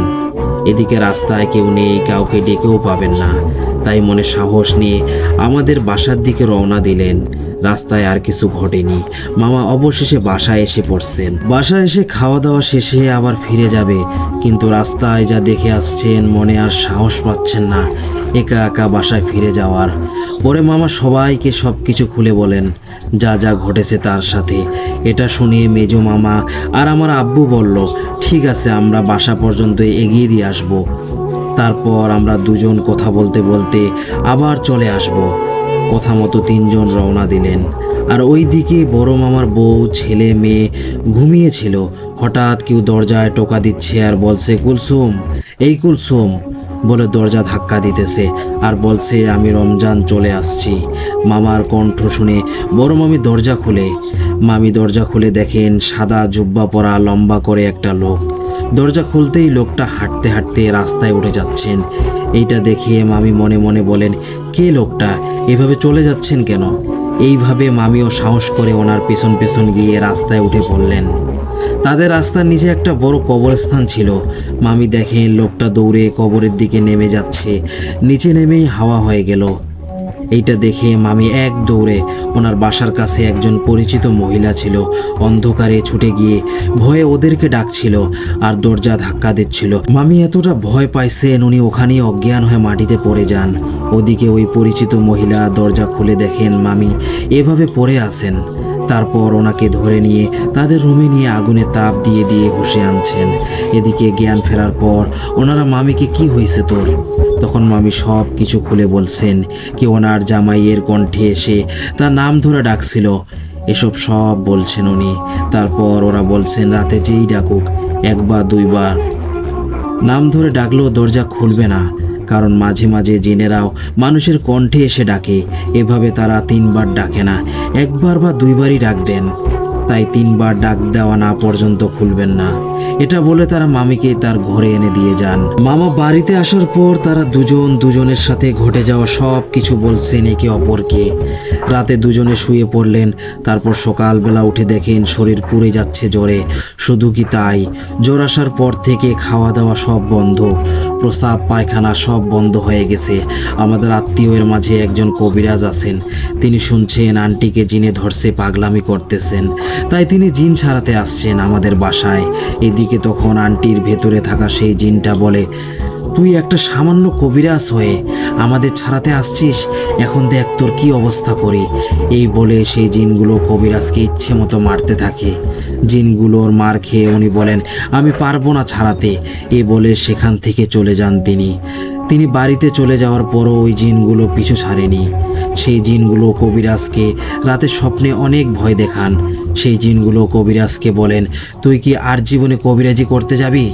এদিকে রাস্তায় কেউ নেই, কাউকে ডেকেও পাবেন না, তাই মনে সাহস নিয়ে আমাদের বাসার দিকে রওনা দিলেন। রাস্তায় আর কিছু ঘটেনি, মামা অবশেষে বাসায় এসে পড়ছেন। বাসায় এসে খাওয়া দাওয়া শেষে আবার ফিরে যাবে, কিন্তু রাস্তায় যা দেখে আসছেন মনে আর সাহস পাচ্ছেন না একা একা বাসায় ফিরে যাওয়ার। পরে মামা সবাইকে সব কিছু খুলে বলেন, যা যা ঘটেছে তার সাথে। এটা শুনে মেজো মামা আর আমার আব্বু বলল, ঠিক আছে আমরা বাসা পর্যন্ত এগিয়ে দিয়ে আসব, তারপর আমরা দুজন কথা বলতে বলতে আবার চলে আসব। কথা মতো 3 জন রওনা দিলেন। আর ওই দিকে বড় মামার বউ, ছেলে মেয়ে ঘুমিয়েছিল। হঠাৎ কেউ দরজায় টোকা দিচ্ছে আর বলছে, কুলসুম, এই কুলসুম বলে দরজা ধাক্কা দিতেছে আর বলছে, আমি রমজান চলে আসছি। মামার কণ্ঠ শুনে বড় মামি দরজা খুলে। মামি দরজা খুলে দেখেন সাদা জুব্বা পরা লম্বা করে একটা লোক। দরজা খুলতেই লোকটা হাঁটতে হাঁটতে রাস্তায় উঠে যাচ্ছেন। এইটা দেখে মামি মনে মনে বলেন, কে লোকটা, এভাবে চলে যাচ্ছেন কেন? এইভাবে মামিও সাহস করে ওনার পেছন পেছন গিয়ে রাস্তায় উঠে পড়লেন। তাদের রাস্তার নিচে একটা বড় কবরস্থান ছিল। মামি দেখেন লোকটা দৌড়ে কবরের দিকে নেমে যাচ্ছে। নিচে নেমেই হাওয়া হয়ে গেল। এইটা দেখে মামি এক দৌড়ে ওনার বাসার কাছে একজন পরিচিত মহিলা ছিল, অন্ধকারে ছুটে গিয়ে ভয়ে ওদেরকে ডাকছিল আর দরজা ধাক্কা দিচ্ছিল। মামি এতটা ভয় পাইছেন উনি ওখানেই অজ্ঞান হয়ে মাটিতে পড়ে যান। ওদিকে ওই পরিচিত মহিলা দরজা খুলে দেখেন মামি এভাবে পড়ে আছেন। তারপর ওনাকে ধরে নিয়ে তাদের রুমে নিয়ে আগুনে তাপ দিয়ে দিয়ে হুঁশে আনছেন। এদিকে জ্ঞান ফেরার পর ওনারা মামিকে, কি হয়েছে তোর? তখন মামি সব কিছু খুলে বলছেন, কি ওনার জামাইয়ের কণ্ঠে এসে তার নাম ধরে ডাকছিল। এসব সব বলছেন উনি। তারপর ওরা বলছেন, রাতে যেই ডাকুক 1 বা 2 বার নাম ধরে ডাকলেও দরজা খুলবে না, কারণ মাঝে মাঝে জিনেরাও মানুষের কণ্ঠে এসে ডাকে। এভাবে তারা 3 বার ডাকে না, 1 বার বা 2 বারই ডাক দেন, তাই 3 বার ডাক দেওয়া না পর্যন্ত খুলবেন না। এটা বলে তারা মামিকে তার ঘরে এনে দিয়ে যান। মামা বাড়িতে আসার পর তারা দুজনের সাথে ঘটে যাওয়া সব কিছু বলছেন একে অপরকে। রাতে দুজনে শুয়ে পড়লেন। তারপর সকালবেলা উঠে দেখেন শরীর পুড়ে যাচ্ছে জ্বরে। শুধু কি তাই, জ্বর আসার পর থেকে খাওয়া দাওয়া সব বন্ধ, প্রস্রাব পায়খানা সব বন্ধ হয়ে গেছে। আমাদের আত্মীয়ের মাঝে একজন কবিরাজ আছেন, তিনি শুনছেন আন্টিকে জিনে ধরছে, পাগলামি করতেছেন, তাই তিনি জিন ছাড়াতে আসছেন আমাদের বাসায়। এদিকে তখন আন্টির ভেতরে থাকা সেই জিনটা বলে, তুই একটা সামান্য কবিরাজ হয়ে আমাদের ছাড়াতে আসছিস, এখন দেখ তোর কি অবস্থা করি। এই বলে সেই জিনগুলো কবিরাজকে ইচ্ছে মতো মারতে থাকে। জিনগুলোর মার খেয়ে উনি বলেন, আমি পারবো না ছাড়াতে। এই বলে সেখান থেকে চলে যান তিনি বাড়িতে চলে যাওয়ার পরও ওই জিনগুলো পিছু ছাড়েনি। সেই জিনগুলো কবিরাজকে রাতে স্বপ্নে অনেক ভয় দেখান। সেই জিনগুলো কবিরাজকে বলেন, তুই কি আর জীবনে কবিরাজি করতে যাবি?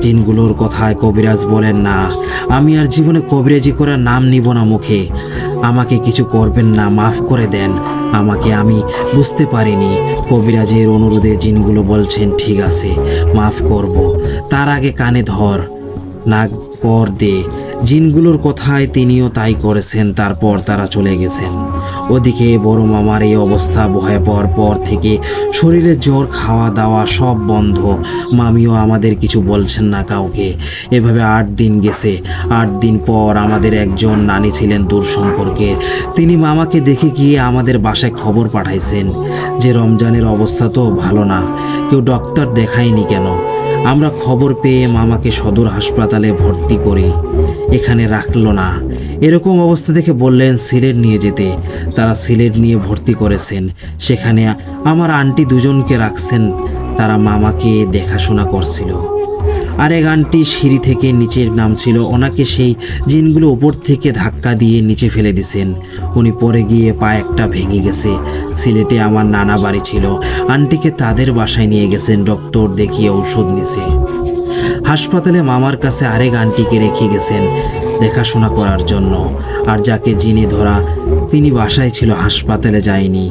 জিনগুলোর কথায় কবিরাজ বলেন, না, আমি আর জীবনে কবিরাজি করার নাম নিব না মুখে। আমাকে কিছু করবেন না, মাফ করে দেন আমাকে, আমি বুঝতে পারিনি। কবিরাজের অনুরোধে জিনগুলো বলছেন, ঠিক আছে মাফ করব, তার আগে কানে ধর, নাক পর দে। জিনগুলোর কথায় তিনিও তাই করেছেন। তারপর তারা চলে গেছেন। ওদিকে বড় মামার এই অবস্থা ভয় পাওয়ার পর থেকে শরীরে জ্বর, খাওয়া দাওয়া সব বন্ধ। মামিও আমাদের কিছু বলছেন না কাউকে। এভাবে 8 দিন গেছে। 8 দিন পর আমাদের একজন নানি ছিলেন দূর সম্পর্কে, তিনি মামাকে দেখে গিয়ে আমাদের বাসায় খবর পাঠাইছেন যে রমজানের অবস্থা তো ভালো না, কেউ ডক্টর দেখায়নি কেন। আমরা খবর পেয়ে মামাকে সদর হাসপাতালে ভর্তি করি, এখানে রাখলো না। এরকম অবস্থা দেখে বললেন সিলেট নিয়ে যেতে। তারা সিলেট নিয়ে ভর্তি করেছেন। সেখানে আমার আন্টি দুজনকে রাখছেন, তারা মামাকে দেখাশোনা করছিল। আরেক আন্টি সিঁড়ি থেকে নিচে নামছিল, ওনাকে সেই জিনগুলো উপর থেকে ধাক্কা দিয়ে নিচে ফেলে দিয়েছেন। উনি পরে গিয়ে পা একটা ভেঙে গেছে। সিলেটে আমার নানা বাড়ি ছিল, আন্টিকে তাদের বাসায় নিয়ে গেছেন, ডক্টর দেখিয়ে ঔষধ নিছে। হাসপাতালে মামার কাছে আরেক আন্টিকে রেখে গেছেন দেখাশোনা করার জন্য। আর যাকে জিনে ধরা তিনি বাসায় ছিল, হাসপাতালে যায়নি।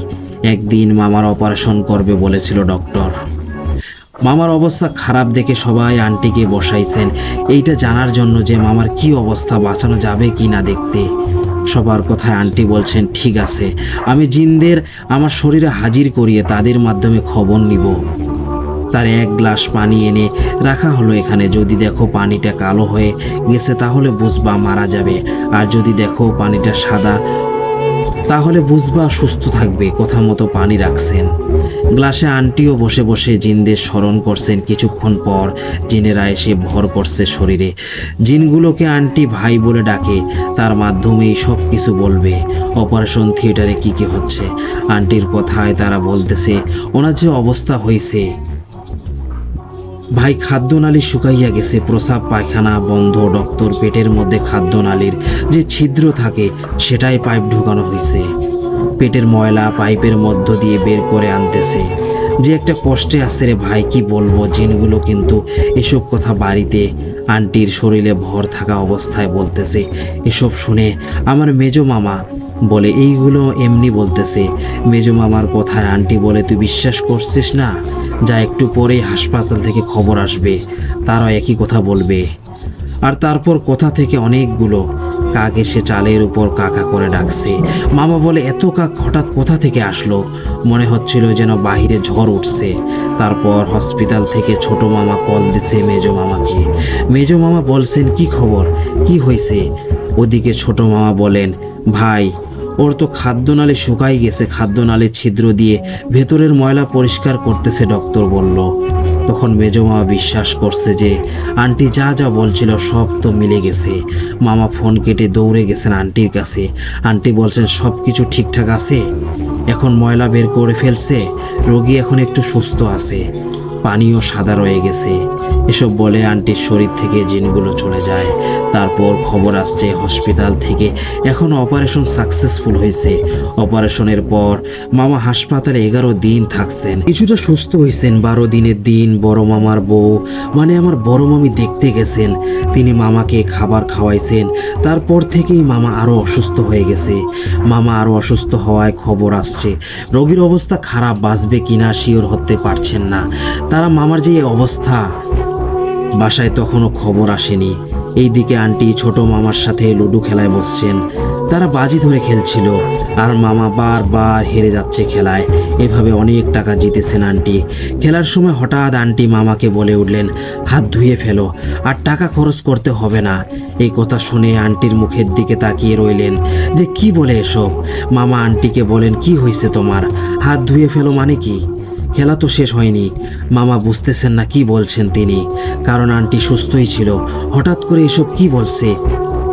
একদিন মামার অপারেশন করবে বলেছিল ডক্টর। মামার অবস্থা খারাপ দেখে সবাই আন্টিকে বসাইছেন এইটা জানার জন্য যে মামার কি অবস্থা, বাঁচানো যাবে কি না দেখতে। সবার কথায় আন্টি বলছেন ঠিক আছে, আমি জিনদের আমার শরীরে হাজির করিয়ে তাদের মাধ্যমে খবর নিব। তার 1 গ্লাস পানি এনে রাখা হলো এখানে। যদি দেখো পানিটা কালো হয়ে গেছে তাহলে বুঝবা মারা যাবে, আর যদি দেখো পানিটা সাদা তাহলে বুঝবা সুস্থ থাকবে। কথা মতো পানি রাখছেন গ্লাসে। আন্টিও বসে বসে জিনদের স্মরণ করছেন। কিছুক্ষণ পর জিনেরা এসে ভর করছে শরীরে। জিনগুলোকে আন্টি ভাই বলে ডাকে, তার মাধ্যমেই সব কিছু বলবে। অপারেশন থিয়েটারে কি কি হচ্ছে আন্টির কথায় তারা বলতেছে ওনার যে অবস্থা হয়েছে। ভাই খাদ্যনালী শুকাইয়া গেছে, প্রস্রাব পায়খানা বন্ধ। ডক্টর পেটের মধ্যে খাদ্যনালীর যে ছিদ্র থাকে সেটাই পাইপ ঢোকানো হয়েছে। পেটের ময়লা পাইপের মধ্য দিয়ে বের করে আনতেছে। যে একটা কষ্টে আসছে রে ভাই, কি বলবো। জিনগুলো কিন্তু এসব কথা বাড়িতে আন্টির শরীরে ভর থাকা অবস্থায় বলতেছে। এসব শুনে আমার মেজো মামা বলে এইগুলো এমনি বলতেছে। মেজো মামার কথায় আন্টি বলে তুই বিশ্বাস করছিস না, যা একটু পরেই হাসপাতাল থেকে খবর আসবে, তারাও একই কথা বলবে। আর তারপর কোথা থেকে অনেকগুলো কাক এসে চালের উপর কাকা করে ডাকছে। মামা বলে এত কাক হঠাৎ কোথা থেকে আসলো, মনে হচ্ছিল যেন বাহিরে ঝড় উঠছে। তারপর হসপিটাল থেকে ছোট মামা কল দিচ্ছে মেজো মামাকে। মেজো মামা বলছেন কি খবর, কি হয়েছে। ওদিকে ছোট মামা বলেন ভাই ওর তো খাদ্যনালী শুকাই গেছে, খাদ্যনালীর ছিদ্র দিয়ে ভেতরের ময়লা পরিষ্কার করতেছে ডক্টর বলল। তখন মেজো মামা বিশ্বাস করছে যে আন্টি যা যা বলছিল সব তো মিলে গেছে। মামা ফোন কেটে দৌড়ে গেছেন আন্টির কাছে। আন্টি বলছেন সব কিছু ঠিকঠাক আছে, এখন ময়লা বের করে ফেলছে, রোগী এখন একটু সুস্থ আছে, পানিও সাদা রয়ে গেছে। এসব বলে আন্টির শরীর থেকে জিনগুলো চলে যায়। তারপর খবর আসছে হসপিটাল থেকে এখন অপারেশন সাকসেসফুল হয়েছে। অপারেশনের পর মামা হাসপাতালে 11 দিন থাকছেন, কিছুটা সুস্থ হয়েছেন। 12 দিনের দিন বড় মামার বউ মানে আমার বড় মামি দেখতে গেছেন। তিনি মামাকে খাবার খাওয়াইছেন। তারপর থেকেই মামা আরও অসুস্থ হয়ে গেছে। মামা আরও অসুস্থ হওয়ায় খবর আসছে রোগীর অবস্থা খারাপ, বাঁচবে কিনা শিওর হতে পারছেন না তারা। মামার যে অবস্থা, বাসায় তখনও খবর আসেনি। এইদিকে আন্টি ছোট মামার সাথে লুডো খেলায় বসছেন। তারা বাজি ধরে খেলছিল আর মামা বারবার হেরে যাচ্ছে খেলায়। এভাবে অনেক টাকা জিতেছেন আন্টি। খেলার সময় হঠাৎ আন্টি মামাকে বলে উঠলেন হাত ধুয়ে ফেলো, আর টাকা খরচ করতে হবে না। এই কথা শুনে আন্টির মুখের দিকে তাকিয়ে রইলেন যে কি বলে এসব। মামা আন্টিকে বলেন কি হয়েছে তোমার, হাত ধুয়ে ফেলো মানে কি? খেলা তো শেষ হয়নি। মামা বুঝতেছেন না কি বলছেন তিনি, কারণ আন্টি সুস্থই ছিল। হঠাৎ করে এসব কি বলছে।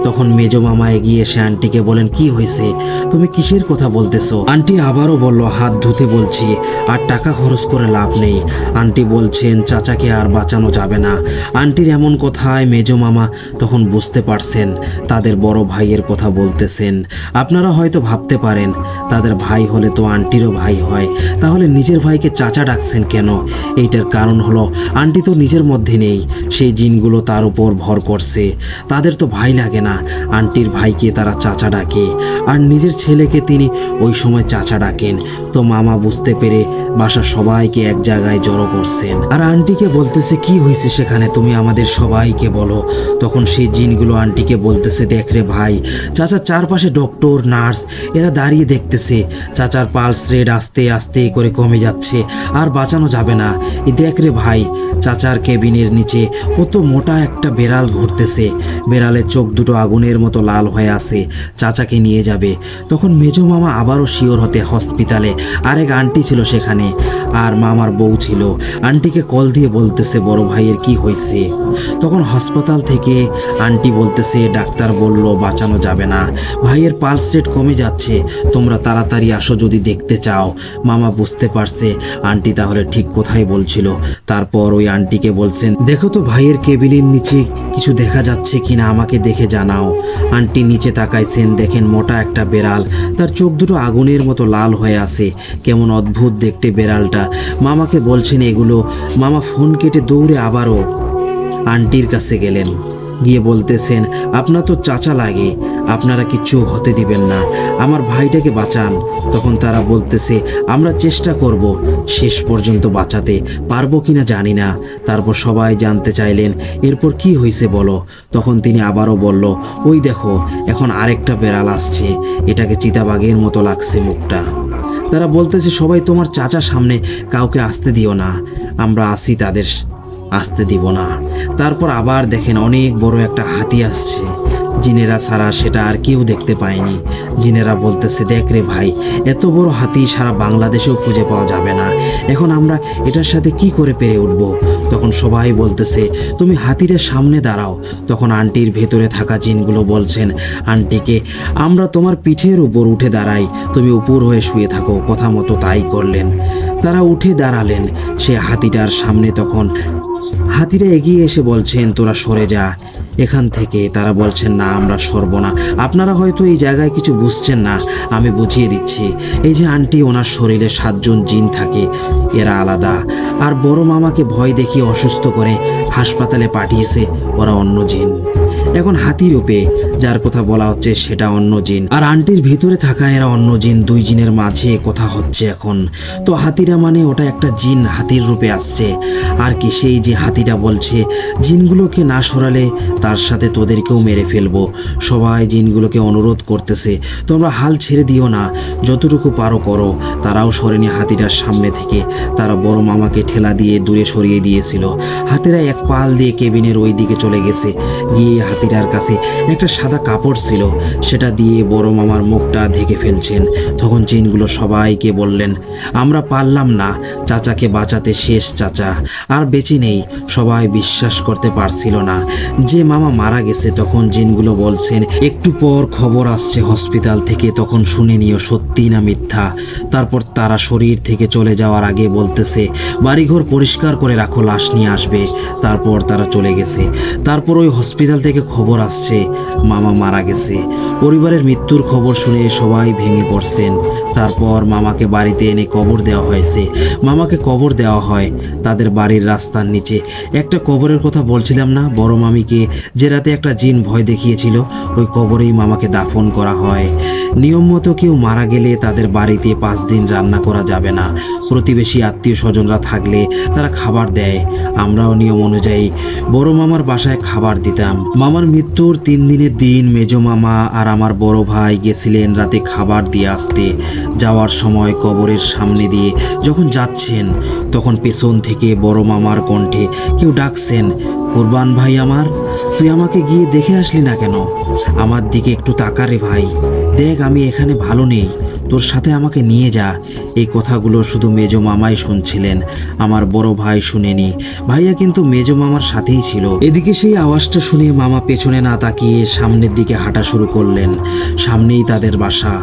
তখন মেজো মামা এগিয়ে এসে আন্টিকে বলেন কি হয়েছে, তুমি কিসের কথা বলতেছো? আন্টি আবারও বলল হাত ধুতে বলছি, আর টাকা খরচ করে লাভ নেই। আন্টি বলছেন চাচাকে আর বাঁচানো যাবে না। আন্টির এমন কথায় মেজো মামা তখন বুঝতে পারছেন তাদের বড় ভাইয়ের কথা বলতেছেন। আপনারা হয়তো ভাবতে পারেন তাদের ভাই হলে তো আন্টিরও ভাই হয়, তাহলে নিজের ভাইকে চাচা ডাকছেন কেন? এইটার কারণ হলো আন্টি তো নিজের মধ্যে নেই, সেই জিনগুলো তার উপর ভর করছে। তাদের তো ভাই লাগে না, আন্টির ভাইকে তারা চাচা ডাকে, আর নিজের ছেলেকে তিনি ওই সময় চাচা ডাকেন। তো মামা বুঝতে পেরে বাসার সবাইকে এক জায়গায় জড়ো করছেন, আর আন্টিকে বলতেছে কি হয়েছে সেখানে, তুমি আমাদের সবাইকে বলো। তখন সেই জিনগুলো আন্টিকে বলতেছে দেখ রে ভাই, চাচার চারপাশে ডক্টর নার্স এরা দাঁড়িয়ে দেখতেছে বলতেছে, চাচার পালস রেট আস্তে আস্তে করে কমে যাচ্ছে, আর বাঁচানো যাবে না। এই দেখ রে ভাই, চাচার কেবিনের নিচে কত মোটা একটা বেড়াল ঘুরতেছে। বেড়ালের চোখ দুটো আগুনের মতো লাল হয়ে আছে। চাচাকে নিয়ে যাবে। তখন মেজো মামা আবারও শিওর হতে হসপিটালে আরেক আন্টি ছিল সেখানে, আর মামার বউ ছিল। আন্টিকে কল দিয়ে বলতেছে বড় ভাইয়ের কি হয়েছে। তখন হাসপাতাল থেকে আন্টি বলতেছে, ডাক্তার বলল বাঁচানো যাবে না, ভাইয়ের পালস রেট কমে যাচ্ছে, তোমরা তাড়াতাড়ি আসো যদি দেখতে চাও। মামা বুঝতে পারছে আন্টি তাহলে ঠিক কোথায় বলছিল। তারপর ওই আন্টিকে বলছেন, দেখো তো ভাইয়ের কেবিনের নিচে কিছু দেখা যাচ্ছে কিনা, আমাকে দেখে জানাও। আন্টি নিচে তাকাইছেন, দেখেন মোটা একটা বেড়াল, তার চোখ দুটো আগুনের মতো লাল হয়ে আছে। কেমন অদ্ভুত দেখতে বেড়ালটা। মামাকে বলছেন এগুলো। মামা ফোন কেটে দৌড়ে আবারও আন্টির কাছে গেলেন, গিয়ে বলতেছেন, আপনার তো চাচা লাগে, আপনারা কিচ্ছু হতে দিবেন না, আমার ভাইটাকে বাঁচান। তখন তারা বলতেছে, আমরা চেষ্টা করব, শেষ পর্যন্ত বাঁচাতে পারবো কিনা জানি না। তারপর সবাই জানতে চাইলেন, এরপর কি হয়েছে বলো। তখন তিনি আবারও বলল, ওই দেখো এখন আরেকটা বেড়াল আসছে, এটাকে চিতাবাঘের মতো লাগছে মুখটা। তারা বলতেছে, সবাই তোমার চাচা সামনে কাউকে আসতে দিও না, আমরা আসি, তাদের আসতে দিব না। তারপর আবার দেখেন অনেক বড় একটা হাতি আসছে। জিনেরা ছাড়া সেটা আর কেউ দেখতে পায়নি। জিনেরা বলতেছে, দেখ রে ভাই, এত বড় হাতি সারা বাংলাদেশেও খুঁজে পাওয়া যাবে না, এখন আমরা এটার সাথে কি করে পেরে উঠব। তখন সবাই বলতেছে, তুমি হাতিরের সামনে দাঁড়াও। তখন আন্টির ভেতরে থাকা জিনগুলো বলছেন আন্টিকে, আমরা তোমার পিঠের উপর উঠে দাঁড়াই, তুমি উপর হয়ে শুয়ে থাকো। কথা মতো তাই করলেন। তারা উঠে দাঁড়ালেন সে হাতিটার সামনে। তখন হাতিরা এগিয়ে এসে বলছেন, তোরা সরে যা এখান থেকে। তারা বলছেন, না আমরা সরব না, আপনারা হয়তো এই জায়গায় কিছু বুঝছেন না, আমি বুঝিয়ে দিচ্ছি। এই যে আন্টি, ওনার শরীরে 7 জন জিন থাকে, এরা আলাদা। আর বড় মামাকে ভয় দেখিয়ে অসুস্থ করে হাসপাতালে পাঠিয়েছে, ওরা অন্য জিন। এখন হাতি রূপে যার কথা বলা হচ্ছে সেটা অন্য জিন, আর আন্টির ভিতরে থাকা এরা অন্য জিন। 2 জিনের মাঝে কথা হচ্ছে এখন। তো হাতিরা মানে ওটা একটা জিন হাতির রূপে আসছে। আর কি, সেই যে হাতিটা বলছে, জিনগুলোকে না সরালে তার সাথে তোদেরকেও মেরে ফেলবো। সবাই জিনগুলোকে অনুরোধ করতেছে, তোমরা হাল ছেড়ে দিও না, যতটুকু পারো করো। তারাও সরেনি হাতিটার সামনে থেকে। তারা বড় মামাকে ঠেলা দিয়ে দূরে সরিয়ে দিয়েছিল। হাতিরা এক পাল দিয়ে কেবিনের ওই দিকে চলে গেছে। গিয়ে হাতিটার কাছে একটা সাদা কাপড় ছিল, সেটা দিয়ে বড় মামার মুখটা ঢেকে ফেলছেন। তখন জিনগুলো সবাইকে বললেন, আমরা পারলাম না, চাচাকে বাঁচাতে শেষ, চাচা আর বেঁচে নেই। সবাই বিশ্বাস করতে পারছিল না যে মামা মারা গেছে। তখন জিনগুলো বলছেন, একটু পর খবর আসছে হসপিটাল থেকে, তখন শুনে নিও সত্যি না মিথ্যা। তারপর তারা শরীর থেকে চলে যাওয়ার আগে বলতেছে, বাড়িঘর পরিষ্কার করে রাখো, লাশ নিয়ে আসবে। তারপর তারা চলে গেছে। তারপর ওই হসপিটাল থেকে খবর আসছে মামা মারা গেছে। পরিবারের মৃত্যুর খবর শুনে সবাই ভেঙে পড়ছেন। তারপর মামাকে বাড়িতে এনে কবর দেওয়া হয়েছে। মামাকে কবর দেওয়া হয় তাদের বাড়ির রাস্তার নিচে। একটা কবরের কথা বলছিলাম না, বড় মামিকে যে রাতে একটা জিন ভয় দেখিয়েছিল, ওই কবরেই মামাকে দাফন করা হয়। নিয়ম মতো কেউ মারা গেলে তাদের বাড়িতে 5 দিন রান্না করা যাবে না। প্রতিবেশী আত্মীয় স্বজনরা থাকলে তারা খাবার দেয়। আমরাও নিয়ম অনুযায়ী বড় মামার বাসায় খাবার দিতাম। মামার মৃত্যুর 3 দিনের দিন মেজো মামা আর আমার বড় ভাই গেছিলেন রাতে খাবার দিয়ে আসতে। যাওয়ার সময় কবরের সামনে দিয়ে যখন যাচ্ছেন, তখন পেছন থেকে বড় মামার কণ্ঠে কেউ ডাকছেন, কুরবান ভাই আমার, তুই আমাকে গিয়ে দেখে আসলি না কেন? আমার দিকে একটু তাকা রে ভাই, দেখ আমি এখানে ভালো নেই, তোর সাথে আমাকে নিয়ে যা। এই কথাগুলো শুধু মেজো মামাই শুনছিলেন, আমার বড় ভাই শুনেনি। ভাইয়া কিন্তু মেজো মামার সাথেই ছিল। এদিকে সেই আওয়াজটা শুনে মামা পেছনে না তাকিয়ে সামনের দিকে হাঁটা শুরু করলেন। সামনেই তাদের বাসা।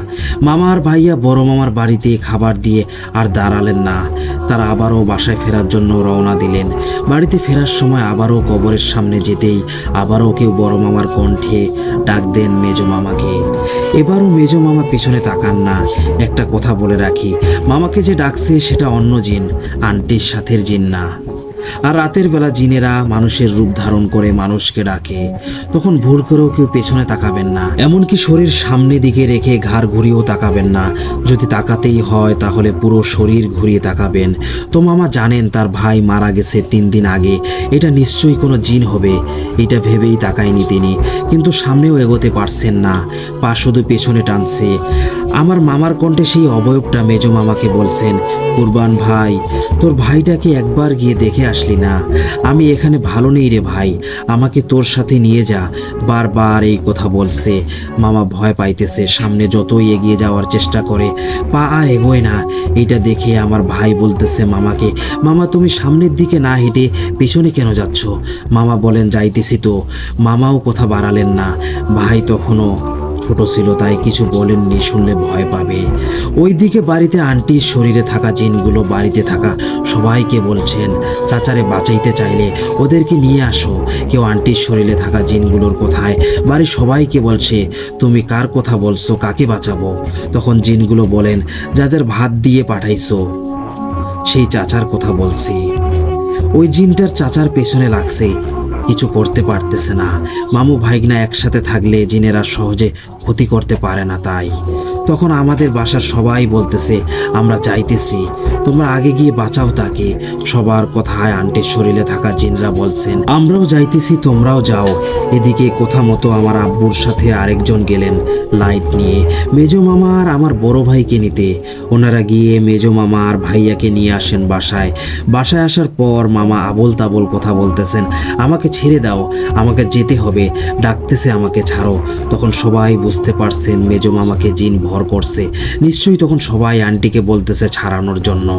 মামা আর ভাইয়া বড় মামার বাড়িতে খাবার দিয়ে আর দাঁড়ালেন না। তারা আবারও বাসায় ফেরার জন্য রওনা দিলেন। বাড়িতে ফেরার সময় আবারও কবরের সামনে যেতেই আবারও কেউ বড় মামার কণ্ঠে ডাক দেন মেজো মামাকে। এবারও মেজো মামা পেছনে তাকান না। একটা কথা বলে রাখি, মামাকে যে ডাকছে সেটা অন্য জিন, আন্টির সাথের জিন না। আর রাতের বেলা জিনেরা মানুষের রূপ ধারণ করে মানুষকে ডাকে। তখন ভুল করেও কেউ পেছনে তাকাবেন না, এমনকি শরীর সামনে দিকে রেখে ঘাড় ঘুরিয়েও তাকাবেন না। যদি তাকাতেই হয় তাহলে পুরো শরীর ঘুরিয়ে তাকাবেন। তো মামা জানেন তার ভাই মারা গেছে 3 দিন আগে, এটা নিশ্চয়ই কোনো জিন হবে, এটা ভেবেই তাকায়নি তিনি। কিন্তু সামনেও এগোতে পারছেন না, পা শুধু পেছনে টানছে। আমার মামার কণ্ঠে সেই অবয়বটা মেজো মামাকে বলছেন, কুরবান ভাই, তোর ভাইটাকে একবার গিয়ে দেখে আসলি না? আমি এখানে ভালো নেই রে ভাই, আমাকে তোর সাথে নিয়ে যা। বারবার এই কথা বলছে। মামা ভয় পাইতেছে, সামনে যতই এগিয়ে যাওয়ার চেষ্টা করে পা আর এগোয় না। এটা দেখে আমার ভাই বলতেছে মামাকে, মামা তুমি সামনের দিকে না হেঁটে পেছনে কেন যাচ্ছ? মামা বলেন যাইতেছি তো। মামাও কথা বাড়ালেন না। ভাই তখনও ছোট ছিল তাই কিছু বলেননি, শুনলে ভয় পাবে। ওইদিকে বাড়িতে আন্টির শরীরে থাকা জিনগুলো বাড়িতে থাকা সবাইকে বলছেন, চাচারে বাঁচাইতে চাইলে ওদেরকে নিয়ে আসো। কেউ আন্টির শরীরে থাকা জিনগুলোর কোথায় বাড়ির সবাইকে বলছে, তুমি কার কথা বলছো, কাকে বাঁচাবো? তখন জিনগুলো বলেন, যাদের ভাত দিয়ে পাঠাইছো সেই চাচার কথা বলছি। ওই জিনটার চাচার পেছনে লাগছে, কিছু করতে পারতেছে না। মামু ভাইগনা একসাথে থাকলে জিনেরা সহজে ক্ষতি করতে পারে না। তাই তখন আমাদের বাসার সবাই বলতেছে, আমরা যাইতেছি, তোমরা আগে গিয়ে বাঁচাও তাকে। সবার কথায় আন্টির শরীরে থাকা জিনরা বলছেন, আমরাও যাইতেছি, তোমরাও যাও। এদিকে কথা মতো আমার আব্বুর সাথে আরেকজন গেলেন লাইট নিয়ে মেজো মামা আর আমার বড় ভাইকে নিতে। ওনারা গিয়ে মেজো মামা আর ভাইয়াকে নিয়ে আসেন বাসায়। বাসায় আসার পর মামা আবোল তাবোল কথা বলতেছেন, আমাকে ছেড়ে দাও, আমাকে যেতে হবে, ডাকতেছে আমাকে ছাড়ো। তখন সবাই বুঝতে পারছেন মেজো মামাকে জিন ভর করছে। নিশ্চয়ই তখন সবাই আন্টিকে বলতেছে ছাড়ানোর জন্য।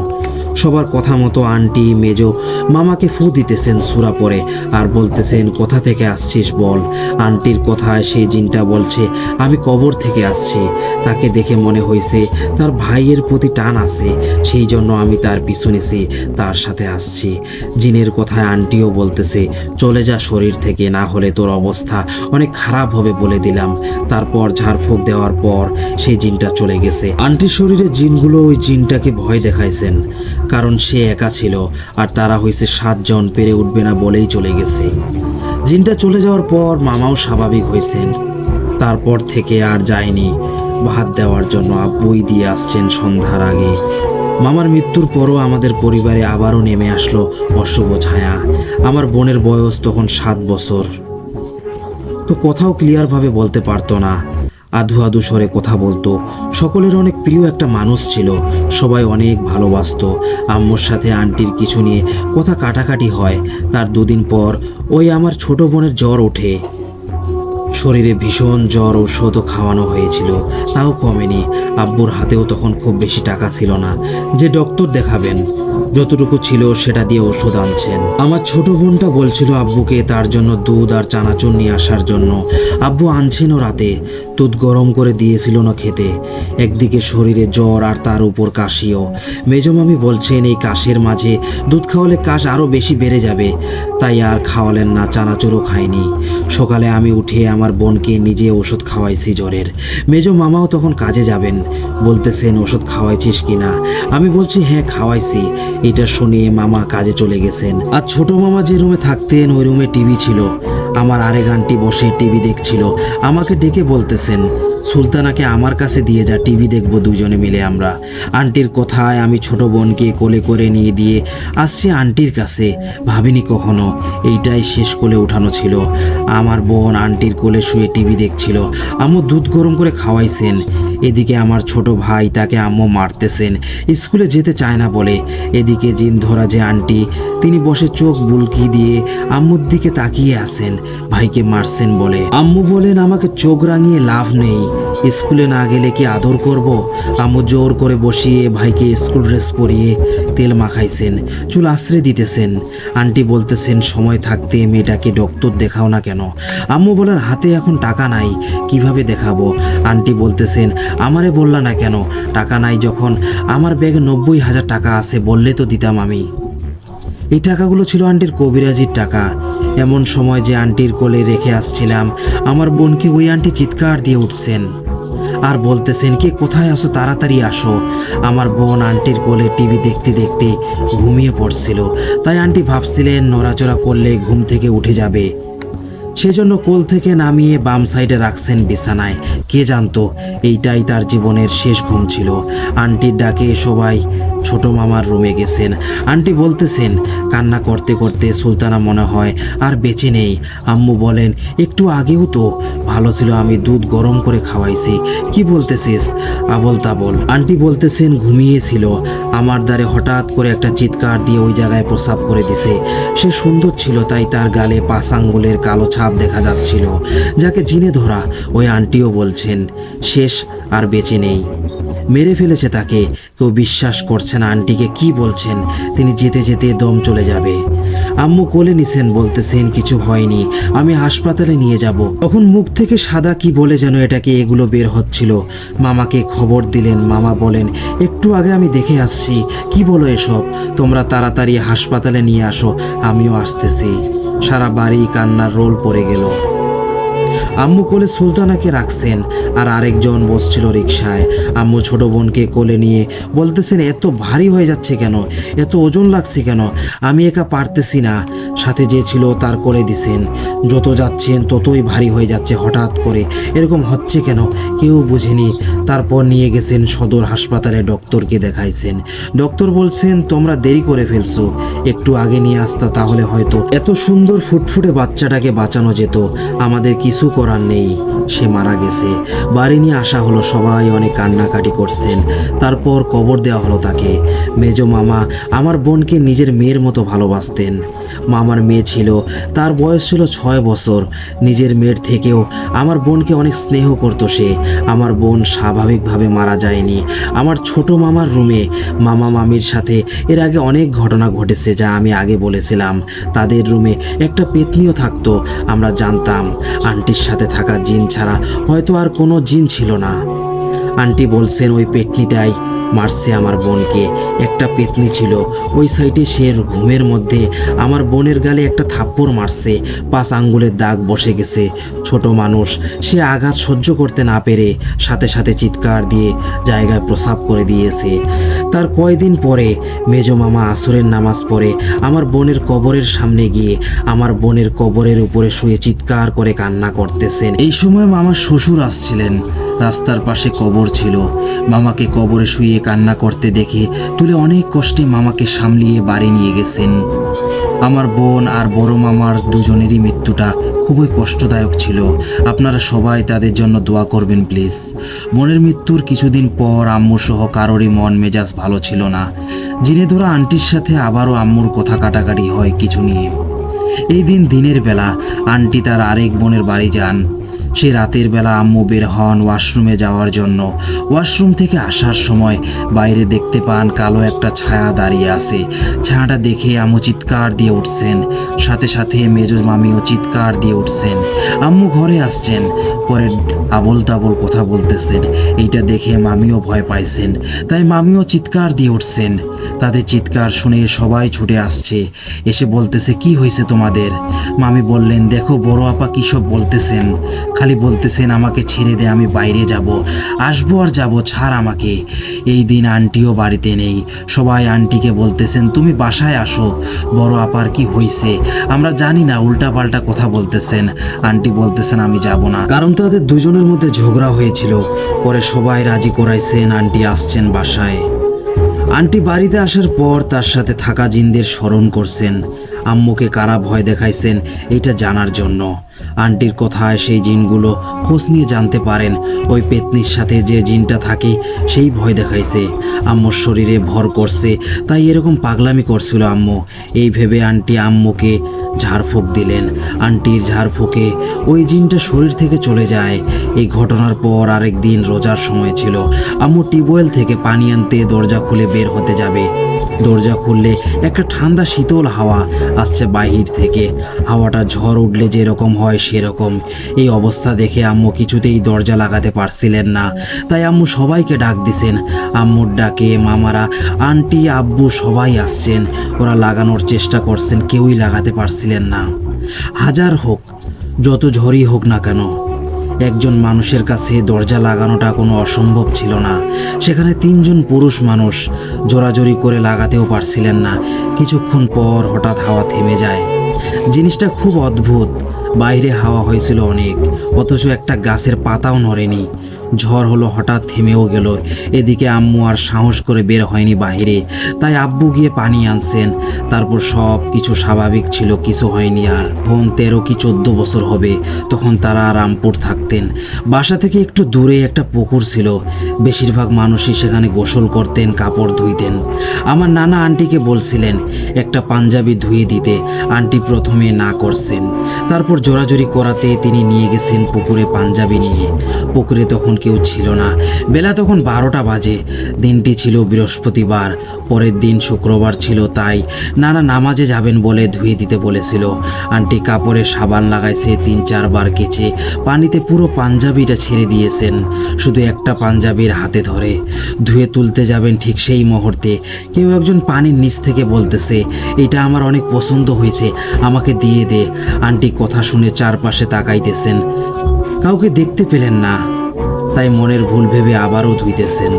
সবার কথা মতো আন্টি মেজো মামাকে ফু দিতেছেন সূরা পড়ে, আর বলতেছেন কোথা থেকে আসছিস বল। আন্টির কথায় সেই জিনটা বলছে, আমি কবর থেকে আসছি। তাকে দেখে মনে হয়েছে তার ভাইয়ের প্রতি টান আছে, সেই জন্য আমি তার পিছু নিছি, তার সাথে আসছি। জিনের কথায় আন্টিও বলতেছে, চলে যা শরীর থেকে, না হলে তোর অবস্থা অনেক খারাপ হবে বলে দিলাম। তারপর ঝাড়ফুঁক দেওয়ার পর সেই জিনটা চলে গেছে। আন্টির শরীরে জিনগুলো ওই জিনটাকে ভয় দেখাইছেন, কারণ সে একা ছিল আর তারা হয়েছে 7 জন, পেরে উঠবে না বলেই চলে গেছে। জিনটা চলে যাওয়ার পর মামাও স্বাভাবিক হয়েছেন। তারপর থেকে আর যায়নি। ভাত দেওয়ার জন্য আব্বুই দিয়ে আসছেন সন্ধ্যার আগে। মামার মৃত্যুর পরও আমাদের পরিবারে আবারও নেমে আসলো অশুভ ছায়া। আমার বোনের বয়স তখন 7 বছর। তো কথাও ক্লিয়ারভাবে বলতে পারতো না, আধু আধু স্বরে কথা বলতো। সকলের অনেক প্রিয় একটা মানুষ ছিল, সবাই অনেক ভালোবাসতো। আম্মুর সাথে আন্টির কিছু নিয়ে কথা কাটাকাটি হয়। তার 2 দিন পর ওই আমার ছোট বোনের জ্বর ওঠে। শরীরে ভীষণ জ্বর, ঔষধও খাওয়ানো হয়েছিল, তাও কমেনি। আব্বুর হাতেও তখন খুব বেশি টাকা ছিল না যে ডক্টর দেখাবেন, যতটুকু ছিল সেটা দিয়ে ওষুধ আনছেন। আমার ছোট বোনটা বলছিল আব্বুকে তার জন্য দুধ আর চানাচুর নিয়ে আসার জন্য। আব্বু আনছেনও রাতে, দুধ গরম করে দিয়েছিল না খেতে। একদিকে শরীরে জ্বর আর তার উপর কাশিও। মেজমামি বলছেন এই কাশির মাঝে দুধ খাওয়ালে কাশ আরও বেশি বেড়ে যাবে, তাই আর খাওয়ালেন না, চানাচুরও খায়নি। সকালে আমি উঠে আমার বোনকে নিজে ওষুধ খাওয়াইছি জ্বরের। মেজো মামাও তখন কাজে যাবেন, বলতেছেন ওষুধ খাওয়াইছিস কিনা? আমি বলছি হ্যাঁ খাওয়াইছি। এটা শুনে মামা কাজে চলে গেছেন। আর ছোট মামা যে রুমে থাকতেন ওই রুমে টিভি ছিল। আমার আরেক আন্টি বসে টিভি দেখছিল। আমাকে ডেকে বলতেছেন, সুলতানাকে আমার কাছে দিয়ে যা, টিভি দেখবো দুজনে মিলে আমরা। আন্টির কথায় আমি ছোট বোনকে কোলে করে নিয়ে দিয়ে আসছি আন্টির কাছে। ভাবিনি কখনো এইটাই শেষ কোলে উঠানো ছিল। আমার বোন আন্টির কোলে শুয়ে টিভি দেখছিল। আম্মু দুধ গরম করে খাওয়াইছেন। এদিকে আমার ছোট ভাই, তাকে আম্মু মারতেছেন, স্কুলে যেতে চায় না বলে। এদিকে জিন ধরা যে আন্টি, তিনি বসে চোখ বুলকি দিয়ে আম্মুর দিকে তাকিয়ে আছেন, ভাইকে মারছেন বলে। আম্মু বলেন আমাকে চোখ রাঙিয়ে লাভ নেই, স্কুলে না গেলে কি আদর করব? আম্মু জোর করে বসিয়ে ভাইকে স্কুল ড্রেস পরিয়ে তেল মাখাইছেন, চুল আশ্রে দিতেছেন। আন্টি বলতেছেন সময় থাকতে মেয়েটাকে ডক্টর দেখাও না কেন? আম্মু বলেন হাতে এখন টাকা নাই, কিভাবে দেখাবো? আন্টি বলতেছেন আমারে বললা না কেন? টাকা নাই যখন, আমার ব্যাগে 90,000 টাকা আছে, বললে তো দিতাম আমি। এই টাকাগুলো ছিল আন্টির কবিরাজির টাকা। এমন সময় যে আন্টির কোলে রেখে আসছিলাম আমার বোনকে, ওই আন্টি চিৎকার দিয়ে উঠছেন। আর বলতেছেন, কে কোথায় আসো, তাড়াতাড়ি আসো। আমার বোন আন্টির কোলে টিভি দেখতে দেখতে ঘুমিয়ে পড়ছিল, তাই আন্টি ভাবছিলেন নড়াচড়া করলে ঘুম থেকে উঠে যাবে, সেজন্য কোল থেকে নামিয়ে বাম সাইডে রাখছেন বিছানায়। কে জানতো এইটাই তার জীবনের শেষ ঘুম ছিল। আন্টির ডাকে সবাই ছোট মামার রুমে গেছেন। আন্টি বলতেছেন, কান্না করতে করতে, সুলতানা মনে হয় আর বেঁচে নেই। আম্মু বলেন, একটু আগেও তো ভালো ছিল, আমি দুধ গরম করে খাওয়াইছি। কি বলতেছিস আবল তাবল? আন্টি বলতেছেন, ঘুমিয়েছিল। আমার দ্বারে হঠাৎ করে একটা চিৎকার দিয়ে ওই জায়গায় প্রসাব করে দিছে। সে সুন্দর ছিল, তাই তার গালে 5 আঙ্গুলের কালো ছাপ দেখা যাচ্ছিল, যাকে জিনে ধরা। ওই আন্টিও বলছেন শেষ, আর বেঁচে নেই, মেরে ফেলেছে তাকে। কেউ বিশ্বাস করছে না আন্টিকে কি বলছেন, তিনি যেতে যেতে দম চলে যাবে। আম্মু কোলে নিছেন, বলতেছেন কিছু হয়নি, আমি হাসপাতালে নিয়ে যাব। তখন মুখ থেকে সাদা কি বলে যেন এটাকে এগুলো বের হচ্ছিল। মামাকে খবর দিলেন। মামা বলেন, একটু আগে আমি দেখে আসছি। কি বলো এসব? তোমরা তাড়াতাড়ি হাসপাতালে নিয়ে আসো, আমিও আসতেছি। সারা বাড়ি কান্নার রোল পড়ে গেল। আম্মু কোলে সুলতানাকে রাখছেন, আর আরেকজন বসছিল রিকশায়। আম্মু ছোট বোনকে কোলে নিয়ে বলতেছেন, এত ভারী হয়ে যাচ্ছে কেন, এত ওজন লাগছে কেন, আমি একা পারতেছি না। সাথে যে ছিল তার কোলে দিছেন। যত যাচ্ছেন ততই ভারী হয়ে যাচ্ছে, হঠাৎ করে এরকম হচ্ছে কেন কেউ বুঝেনি। তারপর নিয়ে গেছেন সদর হাসপাতালে, ডক্টরকে দেখাইছেন। ডক্টর বলছেন, তোমরা দেরি করে ফেলছো, একটু আগে নিয়ে আসতা তাহলে হয়তো এত সুন্দর ফুটফুটে বাচ্চাটাকে বাঁচানো যেত। আমাদের কিছু করার নেই, সে মারা গেছে। বাড়ি নিয়ে আসা হলো, সবাই অনেক কান্নাকাটি করছেন। তারপর কবর দেওয়া হলো তাকে। মেজো মামা আমার বোনকে নিজের মেয়ের মতো ভালোবাসতেন। মামার মেয়ে ছিল, তার বয়স ছিল 6 বছর। নিজের মেয়ের থেকেও আমার বোনকে অনেক স্নেহ করতো সে। আমার বোন স্বাভাবিকভাবে মারা যায়নি। আমার ছোট মামার রুমে মামা মামির সাথে এর আগে অনেক ঘটনা ঘটেছে, যা আমি আগে বলেছিলাম। তাদের রুমে একটা পেতনিও থাকতো, আমরা জানতাম। আন্টির সাথে থাকা জিন ছাড়া হয়তো আর কোনো জিন ছিল না। আন্টি বলছেন, ওই পেতনিটাই মারছে আমার বোনকে। একটা পেতনি ছিল ওই সাইডে, সে ঘুমের মধ্যে আমার বোনের গালে একটা থাপ্পড় মারছে, 5 আঙ্গুলের দাগ বসে গেছে। ছোট মানুষ, সে আঘাত সহ্য করতে না পেরে সাথে সাথে চিৎকার দিয়ে জায়গায় প্রসাব করে দিয়েছে। তার কয়দিন পরে মেজো মামা আসরের নামাজ পড়ে আমার বোনের কবরের সামনে গিয়ে আমার বোনের কবরের উপরে শুয়ে চিৎকার করে কান্না করতেছেন। এই সময় মামার শ্বশুর আসছিলেন। রাস্তার পাশে কবর ছিল। মামাকে কবরে শুয়ে কান্না করতে দেখে তুলে অনেক কষ্টে মামাকে সামলিয়ে বাড়ি নিয়ে গেছেন। আমার বোন আর বড় মামার দুজনেরই মৃত্যুটা খুবই কষ্টদায়ক ছিল। আপনারা সবাই তাদের জন্য দোয়া করবেন প্লিজ। বোনের মৃত্যুর কিছুদিন পর আম্মু সহ কারোরই মন মেজাজ ভালো ছিল না। জিনে ধরা আন্টির সাথে আবারও আম্মুর কথা কাটাকাটি হয় কিছু নিয়ে। এই দিন দিনের বেলা আন্টি তার আরেক বোনের বাড়ি যান। সে রাতের বেলা আম্মু বের হন ওয়াশরুমে যাওয়ার জন্য। ওয়াশরুম থেকে আসার সময় বাইরে দেখতে পান কালো একটা ছায়া দাঁড়িয়ে আছে। ছায়াটা দেখে আম্মু চিৎকার দিয়ে উঠছেন, সাথে সাথে মেজো মামিও চিৎকার দিয়ে উঠছেন। আম্মু ঘরে আসছেন, পরে আবল তাবল কথা বলতেছেন। এইটা দেখে মামিও ভয় পাইছেন, তাই মামিও চিৎকার দিয়ে উঠছেন। তাদের চিৎকার শুনে সবাই ছুটে আসছে, এসে বলতেছে, কি হয়েছে তোমাদের? মামি বললেন, দেখো বড় আপা কী সব বলতেছেন, খালি বলতেছেন আমাকে ছেড়ে দে, আমি বাইরে যাব, আসবো আর যাব, ছাড় আমাকে। এই দিন আন্টিও বাড়িতে নেই। সবাই আন্টিকে বলতেছেন, তুমি বাসায় আসো, বড় আপার কি হয়েছে আমরা জানি না, উল্টাপাল্টা কথা বলতেছেন। আন্টি বলতেছেন, আমি যাব না, কারণ তাদের দুজনের মধ্যে ঝগড়া হয়েছিল। পরে সবাই রাজি করাইছেন, আন্টি আসছেন বাসায়। আন্টি বাড়িতে আসার পর তার সাথে থাকা জিনদের স্মরণ করছেন। আম্মুকে কারা ভয় দেখাইছেন এটা জানার জন্য। আন্টির কথায় সেই জিনগুলো খোঁজ নিয়ে জানতে পারেন ওই পেতনির সাথে যে জিনটা থাকে সেই ভয় দেখাইছে, আম্মুর শরীরে ভর করছে, তাই এরকম পাগলামি করছিল আম্মু। এই ভেবে আন্টি আম্মুকে ঝাড়ফুঁক দিলেন। আন্টির ঝাড়ফুঁকে ওই জিনটা শরীর থেকে চলে যায়। এই ঘটনার পর আরেক দিন রোজার সময় ছিল। আম্মু টিউবওয়েল থেকে পানি আনতে দরজা খুলে বের হতে যাবে। দরজা খুললে একটা ঠান্ডা শীতল হাওয়া আসছে বাহির থেকে। হাওয়াটা ঝড় উঠলে যেরকম হয় সেরকম। এই অবস্থা দেখে আম্মু কিছুতেই দরজা লাগাতে পারছিলেন না, তাই আম্মু সবাইকে ডাক দিছেন। আম্মুর ডাকে মামারা, আন্টি, আব্বু সবাই আসছেন। ওরা লাগানোর চেষ্টা করছেন, কেউই লাগাতে পারছিলেন না। হাজার হোক, যত ঝড়ই হোক না কেন, একজন মানুষের কাছে দরজা লাগানোটা কোনো অসম্ভব ছিল না। সেখানে 3 জন পুরুষ মানুষ জোরাজোরি করে লাগাতেও পারছিলেন না। কিছুক্ষণ পর হঠাৎ হাওয়া থেমে যায়। জিনিসটা খুব অদ্ভুত। বাইরে হাওয়া হয়েছিল অনেক, অথচ একটা গাছের পাতাও নড়েনি। ঝড় হলো, হঠাৎ থেমেও গেল। এদিকে আম্মু আর সাহস করে বের হয়নি বাইরে, তাই আব্বু গিয়ে পানি আনছেন। তারপর সব কিছু স্বাভাবিক ছিল, কিছু হয়নি। আর বোন 13 কি 14 বছর হবে, তখন তারা রামপুর থাকতেন। বাসা থেকে একটু দূরে একটা পুকুর ছিল। বেশিরভাগ মানুষই সেখানে গোসল করতেন, কাপড় ধুইতেন। আমার নানা আন্টিকে বলছিলেন একটা পাঞ্জাবি ধুয়ে দিতে। আন্টি প্রথমে না করছেন, তারপর জোরাজোরি করাতে তিনি নিয়ে গেছেন পুকুরে পাঞ্জাবি নিয়ে। পুকুরে তখন কেউ ছিল না। বেলা তখন 12টা বাজে। দিনটি ছিল বৃহস্পতিবার, পরের দিন শুক্রবার ছিল, তাই নানা নামাজে যাবেন বলে ধুয়ে দিতে বলেছিল। আন্টি কাপড়ে সাবান লাগাইছে, 3-4 বার কেচে পানিতে পুরো পাঞ্জাবিটা ছেড়ে দিয়েছেন। শুধু একটা পাঞ্জাবির হাতে ধরে ধুয়ে তুলতে যাবেন, ঠিক সেই মুহূর্তে কেউ একজন পানির নিচ থেকে বলতেছে, এটা আমার অনেক পছন্দ হয়েছে, আমাকে দিয়ে দে। আন্টি কথা শুনে চারপাশে তাকাইতেছেন, কাউকে দেখতে পেলেন না, তাই মনের ভুল ভেবে আবারও ধুইতেছেন।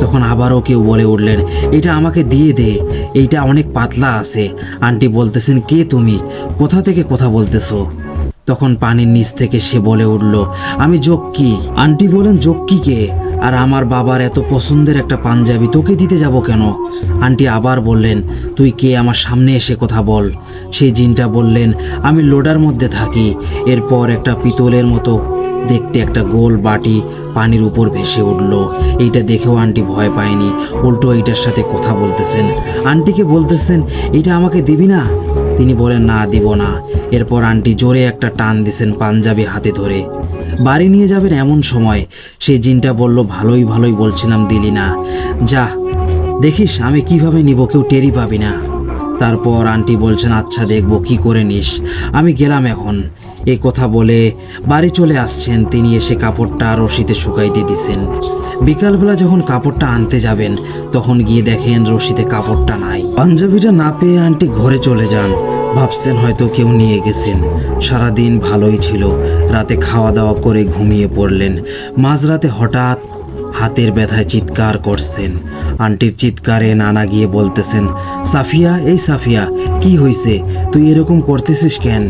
তখন আবারও কেউ বলে উঠলেন, এটা আমাকে দিয়ে দে, এইটা অনেক পাতলা আছে। আন্টি বলতেছেন, কে তুমি, কোথা থেকে কথা বলতেছো? তখন পানির নিচ থেকে সে বলে উঠল, আমি জক্কি। আন্টি বলেন, জক্কি কে? আর আমার বাবার এত পছন্দের একটা পাঞ্জাবি তোকে দিতে যাব কেন? আন্টি আবার বললেন, তুই কে, আমার সামনে এসে কথা বল। সেই জিনটা বললেন, আমি লোডার মধ্যে থাকি। এরপর একটা পিতলের মতো দেখতে একটা গোল বাটি পানির উপর ভেসে উঠল। এইটা দেখেও আন্টি ভয় পায়নি, উল্টো এইটার সাথে কথা বলতেছেন। আন্টিকে বলতেছেন, এটা আমাকে দিবি না? তিনি বলেন, না দিব না। এরপর আন্টি জোরে একটা টান দিছেন পাঞ্জাবি হাতে ধরে। বাড়ি নিয়ে যাবেন এমন সময় সেই জিনটা বলল, ভালোই ভালোই বলছিলাম, দিলি না, যা, দেখিস আমি কিভাবে নিব, কেউ টেরি পাবি না। তারপর আন্টি বলছেন, আচ্ছা দেখবো কি করে নিস, আমি গেলাম এখন। এই কথা বলে বাড়ি চলে আসছেন। তিনি এসে কাপড়টা রশিতে শুকাইতে দিছেন। বিকালবেলা যখন কাপড়টা আনতে যাবেন, তখন গিয়ে দেখেন রশিতে কাপড়টা নাই। পাঞ্জাবিটা না পেয়ে আন্টি ঘরে চলে যান। ভাবছেন হয়তো কেউ নিয়ে গেছেন। সারাদিন ভালোই ছিল। রাতে খাওয়া দাওয়া করে ঘুমিয়ে পড়লেন। মাঝরাতে হঠাৎ হাতের ব্যথায় চিৎকার করছেন। আন্টির চিৎকারে নানা গিয়ে বলতেছেন, সাফিয়া, এই সাফিয়া, কি হয়েছে, তুই এরকম করতেছিস কেন?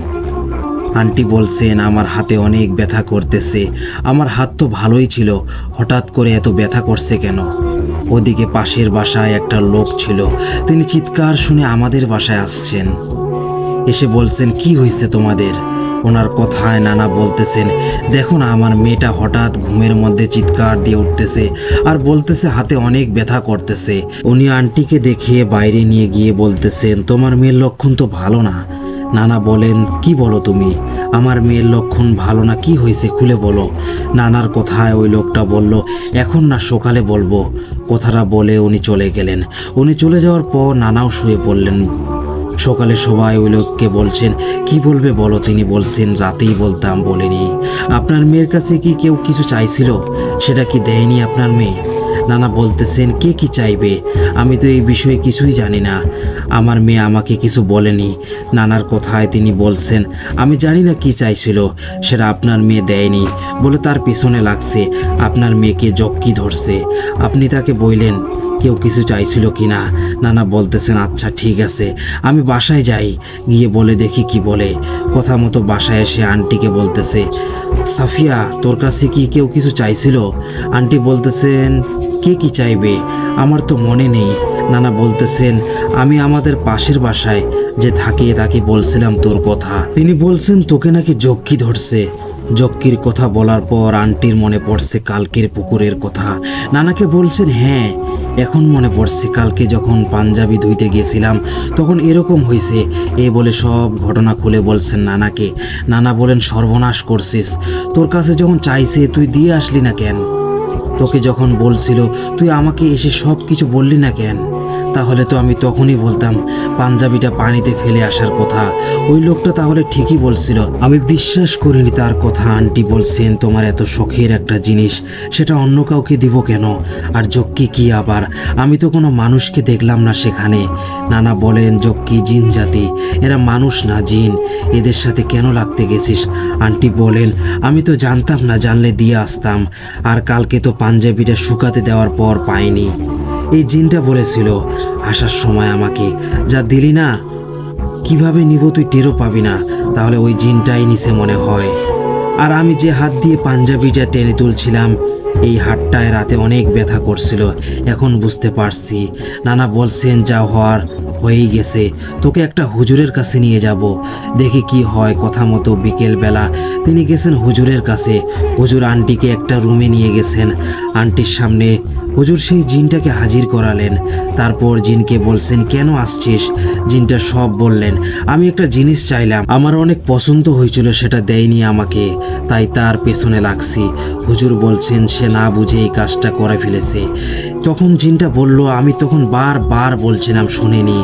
আন্টি বলছেন, আমার হাতে অনেক ব্যথা করতেছে। আমার হাত তো ভালোই ছিল, হঠাৎ করে এত ব্যথা করছে কেন? ওদিকে পাশের বাসায় একটা লোক ছিল, তিনি চিৎকার শুনে আমাদের বাসায় আসছেন। এসে বলছেন, কি হয়েছে তোমাদের? ওনার কথায় নানা বলতেছেন, দেখো না, আমার মেয়েটা হঠাৎ ঘুমের মধ্যে চিৎকার দিয়ে উঠতেছে আর বলতেছে হাতে অনেক ব্যথা করতেছে। উনি আন্টিকে দেখিয়ে বাইরে নিয়ে গিয়ে বলতেছেন, তোমার মেয়ের লক্ষণ তো ভালো না। নানা বলেন, কি বলো তুমি? আমার মেয়ের লক্ষণ ভালো না, কি হয়েছে খুলে বলো। নানার কথায় ওই লোকটা বলল, এখন না, সকালে বলবো। কথাটা বলে উনি চলে গেলেন। উনি চলে যাওয়ার পর নানাও শুয়ে পড়লেন। সকালে সবাই ওই লোককে বলছেন, কি বলবে বলো? তিনি বলছেন, রাতেই বলতাম, বলিনি। আপনার মেয়ের কাছে কি কেউ কিছু চাইছিল? সেটা কি দেয়নি আপনার মেয়ে? নানা বলতেছেন, কে কি চাইবে? আমি তো এই বিষয়ে কিছুই জানি না। আমার মেয়ে আমাকে কিছু বলেনি। নানার কথায় তিনি বলছেন, আমি জানি না কি চাইছিল, সেটা আপনার মেয়ে দেয়নি বলে তার পিছনে লাগছে। আপনার মেয়েকে জক্কি ধরছে। আপনি তাকে বললেন কেউ কিছু চাইছিল কি না? নানা বলতেছেন, আচ্ছা ঠিক আছে, আমি বাসায় যাই, গিয়ে বলে দেখি কি বলে। কথা মতো বাসায় এসে আন্টিকে বলতেছে, সাফিয়া, তোর কাছে কি কেউ কিছু চাইছিল? আন্টি বলতেছেন, কে কি চাইবে, আমার তো মনে নেই। নানা বলতেছেন, আমি আমাদের পাশের বাসায় যে থাকি তাকে বলছিলাম তোর কথা। তিনি বলছেন, তোকে নাকি জক্কি ধরছে। জক্কির কথা বলার পর আন্টির মনে পড়ছে কালকের পুকুরের কথা। নানাকে বলছেন, হ্যাঁ, এখন মনে পড়ছে, কালকে যখন পাঞ্জাবি ধুইতে গিয়েছিলাম তখন এরকম হয়েছে। এ বলে সব ঘটনা খুলে বলছেন নানাকে। নানা বলেন, সর্বনাশ করছিস, তোর কাছে যখন চাইছে তুই দিয়ে আসলি না কেন? তোকে যখন বলছিল তুই আমাকে এসে সব কিছু বললি না কেন? তাহলে তো আমি তখনই বলতাম পাঞ্জাবিটা পানিতে ফেলে আসার কথা। ওই লোকটা তাহলে ঠিকই বলছিল। আমি বিশ্বাস করিনি তার কথা। আন্টি বলছেন তোমার এত শখের একটা জিনিস সেটা অন্য কাউকে দিব কেন? আর জক্কি কি আবার? আমি তো কোনো মানুষকে দেখলাম না সেখানে। নানা বলেন জক্কি জিন জাতি, এরা মানুষ না জিন। এদের সাথে কেন লাগতে গেছিস? আন্টি বলেন আমি তো জানতাম না, জানলে দিয়ে আসতাম। আর কালকে তো পাঞ্জাবিটা শুকাতে দেওয়ার পর পাইনি। এই জিনটা বলেছিল আসার সময় আমাকে, যা দিলি না কিভাবে নিব তুই টেরও পাবি না। তাহলে ওই জিনটাই নিছে মনে হয়। আর আমি যে হাত দিয়ে পাঞ্জাবিটা টেনে তুলছিলাম এই হাতটায় রাতে অনেক ব্যথা করছিল, এখন বুঝতে পারছি। নানা বলছেন যা হওয়ার হয়েই গেছে, তোকে একটা হুজুরের কাছে নিয়ে যাব, দেখি কি হয়। কথা মতো বিকেলবেলা তিনি গেছেন হুজুরের কাছে। হুজুর আন্টিকে একটা রুমে নিয়ে গেছেন। আন্টির সামনে হুজুর সেই জিনটাকে হাজির করালেন। তারপর জিনকে বলছেন কেন আসছিস? জিনটা সব বললেন। আমি একটা জিনিস চাইলাম, আমার অনেক পছন্দ হয়েছিল, সেটা দেয়নি আমাকে, তাই তার পেছনে লাগছি। হুজুর বলছেন সে না বুঝে এই কাজটা করে ফেলেছে। তখন জিনটা বলল আমি তখন বারবার বলছিলাম শোনেনি,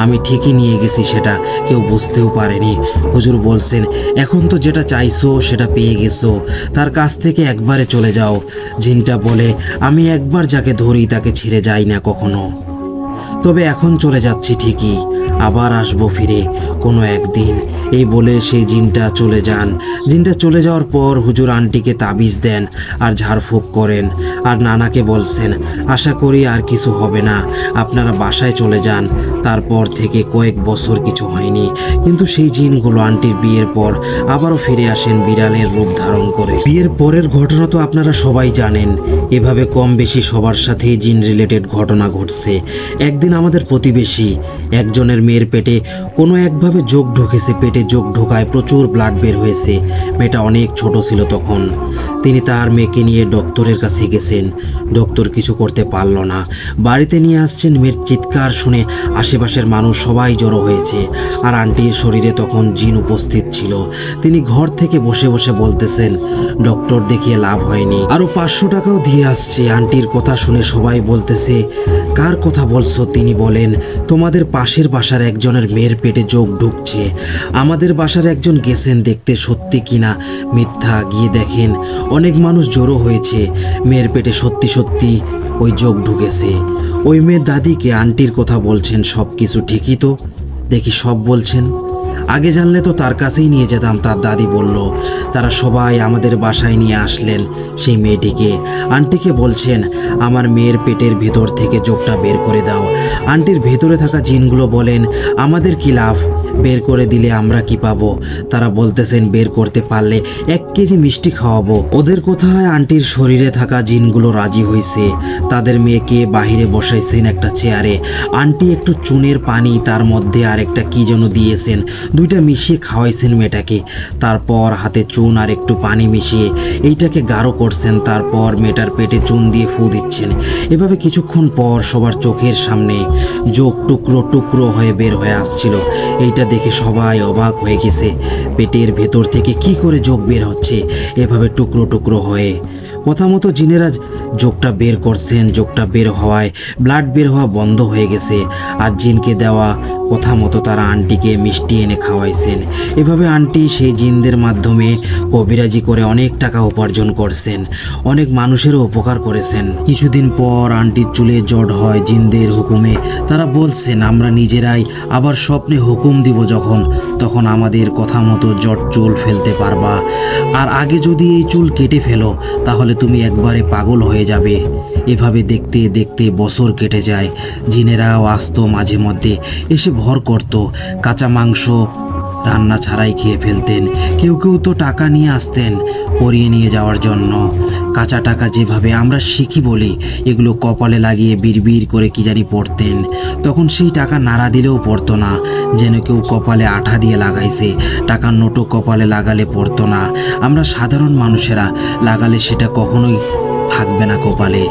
আমি ঠিকই নিয়ে গেছি, সেটা কেউ বুঝতেও পারেনি। হুজুর বলছেন এখন তো যেটা চাইছো সেটা পেয়ে গেছো, তার কাছ থেকে একবারে চলে যাও। জিনটা বলে আমি একবার যাকে ধরি তাকে ছেড়ে যাই না কখনো, তবে এখন চলে যাচ্ছি ঠিকই, আবার আসবো ফিরে কোনো একদিন। এই বলে সেই জিনটা চলে যান। জিনটা চলে যাওয়ার পর হুজুর আন্টিকে তাবিজ দেন আর ঝাড়ফুঁক করেন। আর নানাকে বলছেন আশা করি আর কিছু হবে না, আপনারা বাসায় চলে যান। তারপর থেকে কয়েক বছর কিছু হয়নি, কিন্তু সেই জিনগুলো আন্টির বিয়ের পর আবারও ফিরে আসেন বিড়ালের রূপ ধারণ করে। বিয়ের পরের ঘটনা তো আপনারা সবাই জানেন। এভাবে কম বেশি সবার সাথেই জিন রিলেটেড ঘটনা ঘটছে। একদিন আমাদের প্রতিবেশী একজনের মেয়ের পেটে কোনো একভাবে যোগ ঢুকেছে। পেটে যোগ ঢোকায় প্রচুর ব্লাড বের হয়েছে। মেয়েটা অনেক ছোট ছিল তখন। তিনি তার মেয়েকে নিয়ে ডক্টরের কাছে গেছেন। ডক্টর কিছু করতে পারল না। বাড়িতে নিয়ে আসছেন। মেয়ের চিৎকার শুনে আশেপাশের মানুষ সবাই জড়ো হয়েছে। আর আন্টির শরীরে তখন জিন উপস্থিত ছিল। তিনি ঘর থেকে বসে বসে বলতেছেন ডক্টর দেখিয়ে লাভ হয়নি, আরও 500 টাকাও দিয়ে আসছে। আন্টির কথা শুনে সবাই বলতেছে কার কথা বলছো? তিনি বলেন তোমাদের পাশের বাসার একজনের মেয়ের পেটে যোগ ঢুকছে। আমাদের বাসার একজন গেছেন দেখতে, সত্যি কিনা মিথ্যা গিয়ে দেখেন অনেক মানুষ জড়ো হয়েছে। মেয়ের পেটে সত্যি সত্যি ওই যোগ ঢুকেছে। ওই মেয়ের দাদিকে আন্টির কথা বলছেন সব কিছু ঠিকই তো দেখি সব বলছেন। আগে জানলে তো তার কাছেই নিয়ে যেতাম, তার দাদি বলল। তারা সবাই আমাদের বাসায় নিয়ে আসলেন সেই মেয়েটিকে। আন্টিকে বলছেন আমার মেয়ের পেটের ভেতর থেকে যোগটা বের করে দাও। আন্টির ভেতরে থাকা জিনগুলো বলেন আমাদের কি লাভ, বের করে দিলে আমরা কি পাবো? তারা বলতেছেন বের করতে পারলে 1 কেজি মিষ্টি খাওয়াবো। ওদের কোথায় আন্টির শরীরে থাকা জিনগুলো রাজি হয়েছে। তাদের মেয়েকে বাহিরে বসাইছেন একটা চেয়ারে। আন্টি একটু চুনের পানি, তার মধ্যে আর একটা কি যেন দিয়েছেন, দুইটা মিশিয়ে খাওয়াইছেন মেয়েটাকে। তারপর হাতে চুন আর একটু পানি মিশিয়ে এইটাকে গাঢ় করছেন। তারপর মেয়েটার পেটে চুন দিয়ে ফু দিচ্ছেন। এভাবে কিছুক্ষণ পর সবার চোখের সামনে যোগ টুকরো টুকরো হয়ে বের হয়ে আসছিল। এইটা দেখে সবাই অবাক হয়ে গেছে। পেটের ভেতর থেকে কি করে যোগ বের হচ্ছে এভাবে টুকরো টুকরো হয়ে। কথা মতো জিনেরা যোগটা বের করছেন। যোগটা বের হওয়ায় ব্লাড বের হওয়া বন্ধ হয়ে গেছে। আর জিনকে দেওয়া কথা মতো তারা আন্টিকে মিষ্টি এনে খাওয়াইছেন। এভাবে আন্টি সেই জিনদের মাধ্যমে কবিরাজি করে অনেক টাকা উপার্জন করছেন, অনেক মানুষেরও উপকার করেছেন। কিছুদিন পর আন্টির চুলে জট হয় জিনদের হুকুমে। তারা বলছেন আমরা নিজেরাই আবার স্বপ্নে হুকুম দিব যখন, তখন আমাদের কথা মতো জট চুল ফেলতে পারবা। আর আগে যদি এই চুল কেটে ফেলো তাহলে তুমি একবারে পাগল হয়ে যাবে। এভাবে দেখতে দেখতে বছর কেটে যায়। জিনেরাও আসতো মাঝে মধ্যে, এসে ভর করত। কাঁচা মাংস রান্না ছাড়াই খেয়ে ফেলতেন। কেউ কেউ তো টাকা নিয়ে আসতেন পরিয়ে নিয়ে যাওয়ার জন্য। কাঁচা টাকা যেভাবে আমরা শিখি বলি, এগুলো কপালে লাগিয়ে বিড়বিড় করে কি জানি পড়তেন। তখন সেই টাকা নাড়া দিলেও পড়তো না, যেন কেউ কপালে আঠা দিয়ে লাগাইছে। টাকার নোটও কপালে লাগালে পড়তো না। আমরা সাধারণ মানুষেরা লাগালে সেটা কখনোই থাকবে না কপালে।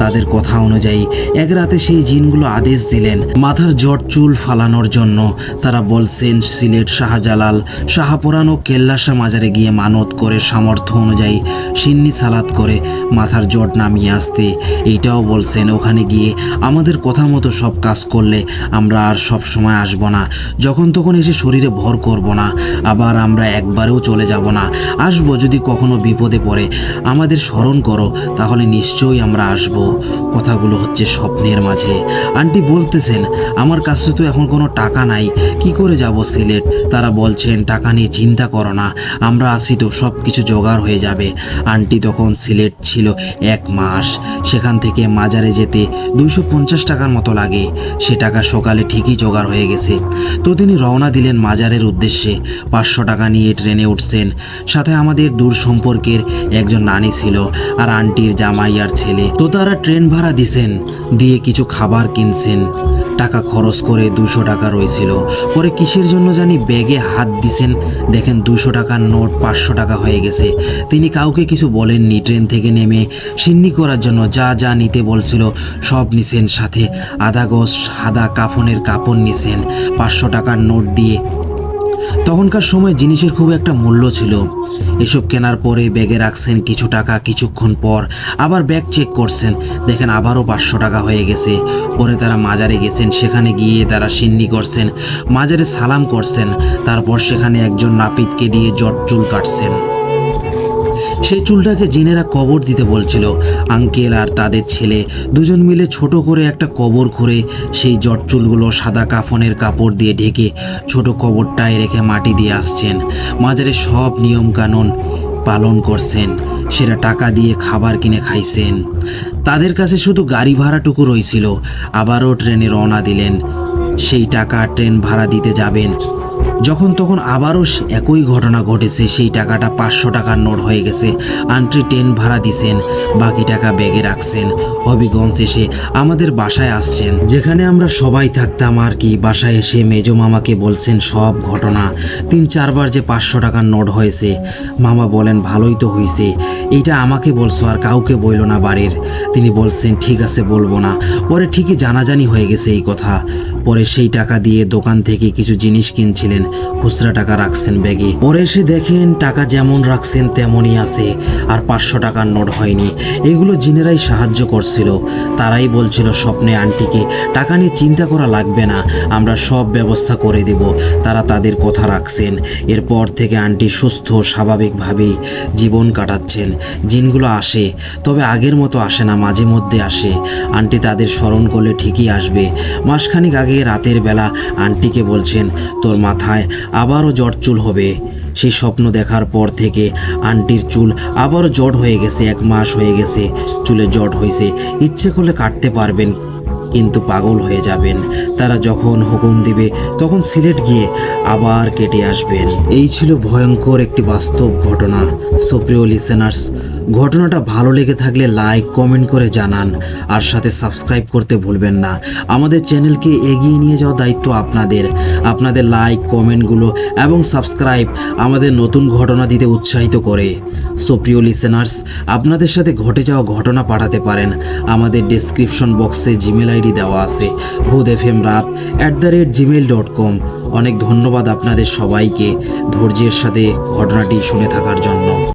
তাদের কথা অনুযায়ী এক রাতে সেই জিনগুলো আদেশ দিলেন মাথার জট চুল ফালানোর জন্য। তারা বলছেন সিলেট শাহজালাল শাহপুরান ও কেল্লাশা মাজারে গিয়ে মানত করে সামর্থ্য অনুযায়ী সিন্নি সালাত করে মাথার জট নামিয়ে আসতে। এইটাও বলছেন ওখানে গিয়ে আমাদের কথা মতো সব কাজ করলে আমরা আর সব সময় আসব না, যখন তখন এসে শরীরে ভর করব না, আবার আমরা একবারেও চলে যাব না, আসবো যদি কখনো বিপদে পড়ে আমাদের স্মরণ করো, তাহলে নিশ্চয়ই আমরা আসব। কথাগুলো হচ্ছে স্বপ্নের মাঝে। আন্টি বলতেছেন আমার কাছে তো এখন কোনো টাকা নাই, কি করে যাব সিলেট? তারা বলছেন টাকা নিয়ে চিন্তা করো না, আমরা আসি তো সব কিছু জোগাড় হয়ে যাবে। আন্টি তখন সিলেট ছিল 1 মাস, সেখান থেকে মাজারে যেতে 250 টাকার মতো লাগে। সে টাকা সকালে ঠিকই জোগাড় হয়ে গেছে। তো তিনি রওনা দিলেন মাজারের উদ্দেশ্যে। 500 টাকা নিয়ে ট্রেনে উঠছেন। সাথে আমাদের দূর সম্পর্কের একজন নানি ছিল আর আন্টির জামাই আর ছেলে। তো তারা ট্রেন ভাড়া দিছেন, দিয়ে কিছু খাবার কিনছেন। টাকা খরচ করে 200 টাকা রয়েছিল। পরে কিসের জন্য জানি ব্যাগে হাত দিছেন, দেখেন 200 টাকার নোট 500 টাকা হয়ে গেছে। তিনি কাউকে কিছু বলেননি। ট্রেন থেকে নেমে সিন্নি করার জন্য যা যা নিতে বলছিল সব নিছেন। সাথে আধা গজ সাদা কাফনের কাপড় নিছেন। 500 টাকার নোট দিয়ে তখনকার সময় জিনিসের খুব একটা মূল্য ছিল। এসব কেনার পরে ব্যাগে রাখছেন কিছু টাকা। কিছুক্ষণ পর আবার ব্যাগ চেক করছেন, দেখেন আবারও 500 টাকা হয়ে গেছে। পরে তারা মাজারে গেছেন। সেখানে গিয়ে তারা সিন্নি করছেন, মাজারে সালাম করছেন। তারপর সেখানে একজন নাপিতকে দিয়ে জট চুল কাটছেন। সেই চুলটাকে জিনেরা কবর দিতে বলছিল। আঙ্কেল আর তাদের ছেলে দুজন মিলে ছোট করে একটা কবর খুঁড়ে সেই জট চুলগুলো সাদা কাফনের কাপড় দিয়ে ঢেকে ছোট কবরটায় রেখে মাটি দিয়ে আসছেন। মাজারে সব নিয়মকানুন পালন করছেন। সেটা টাকা দিয়ে খাবার কিনে খাইছেন। তাদের কাছে শুধু গাড়ি ভাড়াটুকু রয়েছিল। আবারও ট্রেনে রওনা দিলেন। সেই টাকা ট্রেন ভাড়া দিতে যাবেন, যখন তখন আবারও একই ঘটনা ঘটেছে। সেই টাকাটা 500 টাকার নোট হয়ে গেছে। আন্টি ট্রেন ভাড়া দিছেন, বাকি টাকা ব্যাগে রাখছেন। হবিগঞ্জ এসে আমাদের বাসায় আসছেন, যেখানে আমরা সবাই থাকতাম আর কি। বাসায় এসে মেজো মামাকে বলছেন সব ঘটনা। 3-4 বার যে 500 টাকার নোট হয়েছে। মামা বলেন ভালোই তো হয়েছে, এইটা আমাকে বলছো আর কাউকে বইল না বাড়ির। তিনি বলছেন ঠিক আছে বলবো না। পরে ঠিকই জানাজানি হয়ে গেছে এই কথা। পরে সেই টাকা দিয়ে দোকান থেকে কিছু জিনিস কিনছিলেন, খুচরা টাকা রাখছেন ব্যাগে। পরে এসে দেখেন টাকা যেমন রাখছেন তেমনই আছে, আর 500 টাকার নোট হয়নি। এগুলো জিনেরাই সাহায্য করছিল। তারাই বলছিল স্বপ্নে আন্টিকে টাকা নিয়ে চিন্তা করা লাগবে না, আমরা সব ব্যবস্থা করে দেব। তারা তাদের কথা রাখছেন। এরপর থেকে আন্টি সুস্থ স্বাভাবিকভাবেই জীবন কাটাচ্ছেন। জিনগুলো আসে, তবে আগের মতো আসে না, মাঝে মধ্যে আসে। আন্টি তাদের স্মরণ করলে ঠিকই আসবে। মাসখানিক আগে রাতের বেলা আন্টিকে বলছেন তোর মাথায় আবারও জট চুল হবে। সেই স্বপ্ন দেখার পর থেকে আন্টির চুল আবারও জট হয়ে গেছে। 1 মাস হয়ে গেছে চুলে জট হয়েছে। ইচ্ছে করলে কাটতে পারবেন, কিন্তু পাগল হয়ে যাবেন। তারা যখন হুকুম দিবে তখন সিলেট গিয়ে আবার কেটে আসবেন। এই ছিল ভয়ঙ্কর একটি বাস্তব ঘটনা। সুপ্রিয় লিসেনার্স, ঘটনাটা ভালো লেগে থাকলে লাইক কমেন্ট করে জানান, আর সাথে সাবস্ক্রাইব করতে ভুলবেন না। আমাদের চ্যানেলকে এগিয়ে নিয়ে যাওয়ার দায়িত্ব আপনাদের। আপনাদের লাইক কমেন্টগুলো এবং সাবস্ক্রাইব আমাদের নতুন ঘটনা দিতে উৎসাহিত করে। সুপ্রিয় লিসেনার্স, আপনাদের সাথে ঘটে যাওয়া ঘটনা পাঠাতে পারেন। আমাদের ডেসক্রিপশন বক্সে জিমেল আইডি দেওয়া আছে, bhudfmrat@gmail.com। অনেক ধন্যবাদ আপনাদের সবাইকে ধৈর্যের সাথে ঘটনাটি শুনে থাকার জন্য।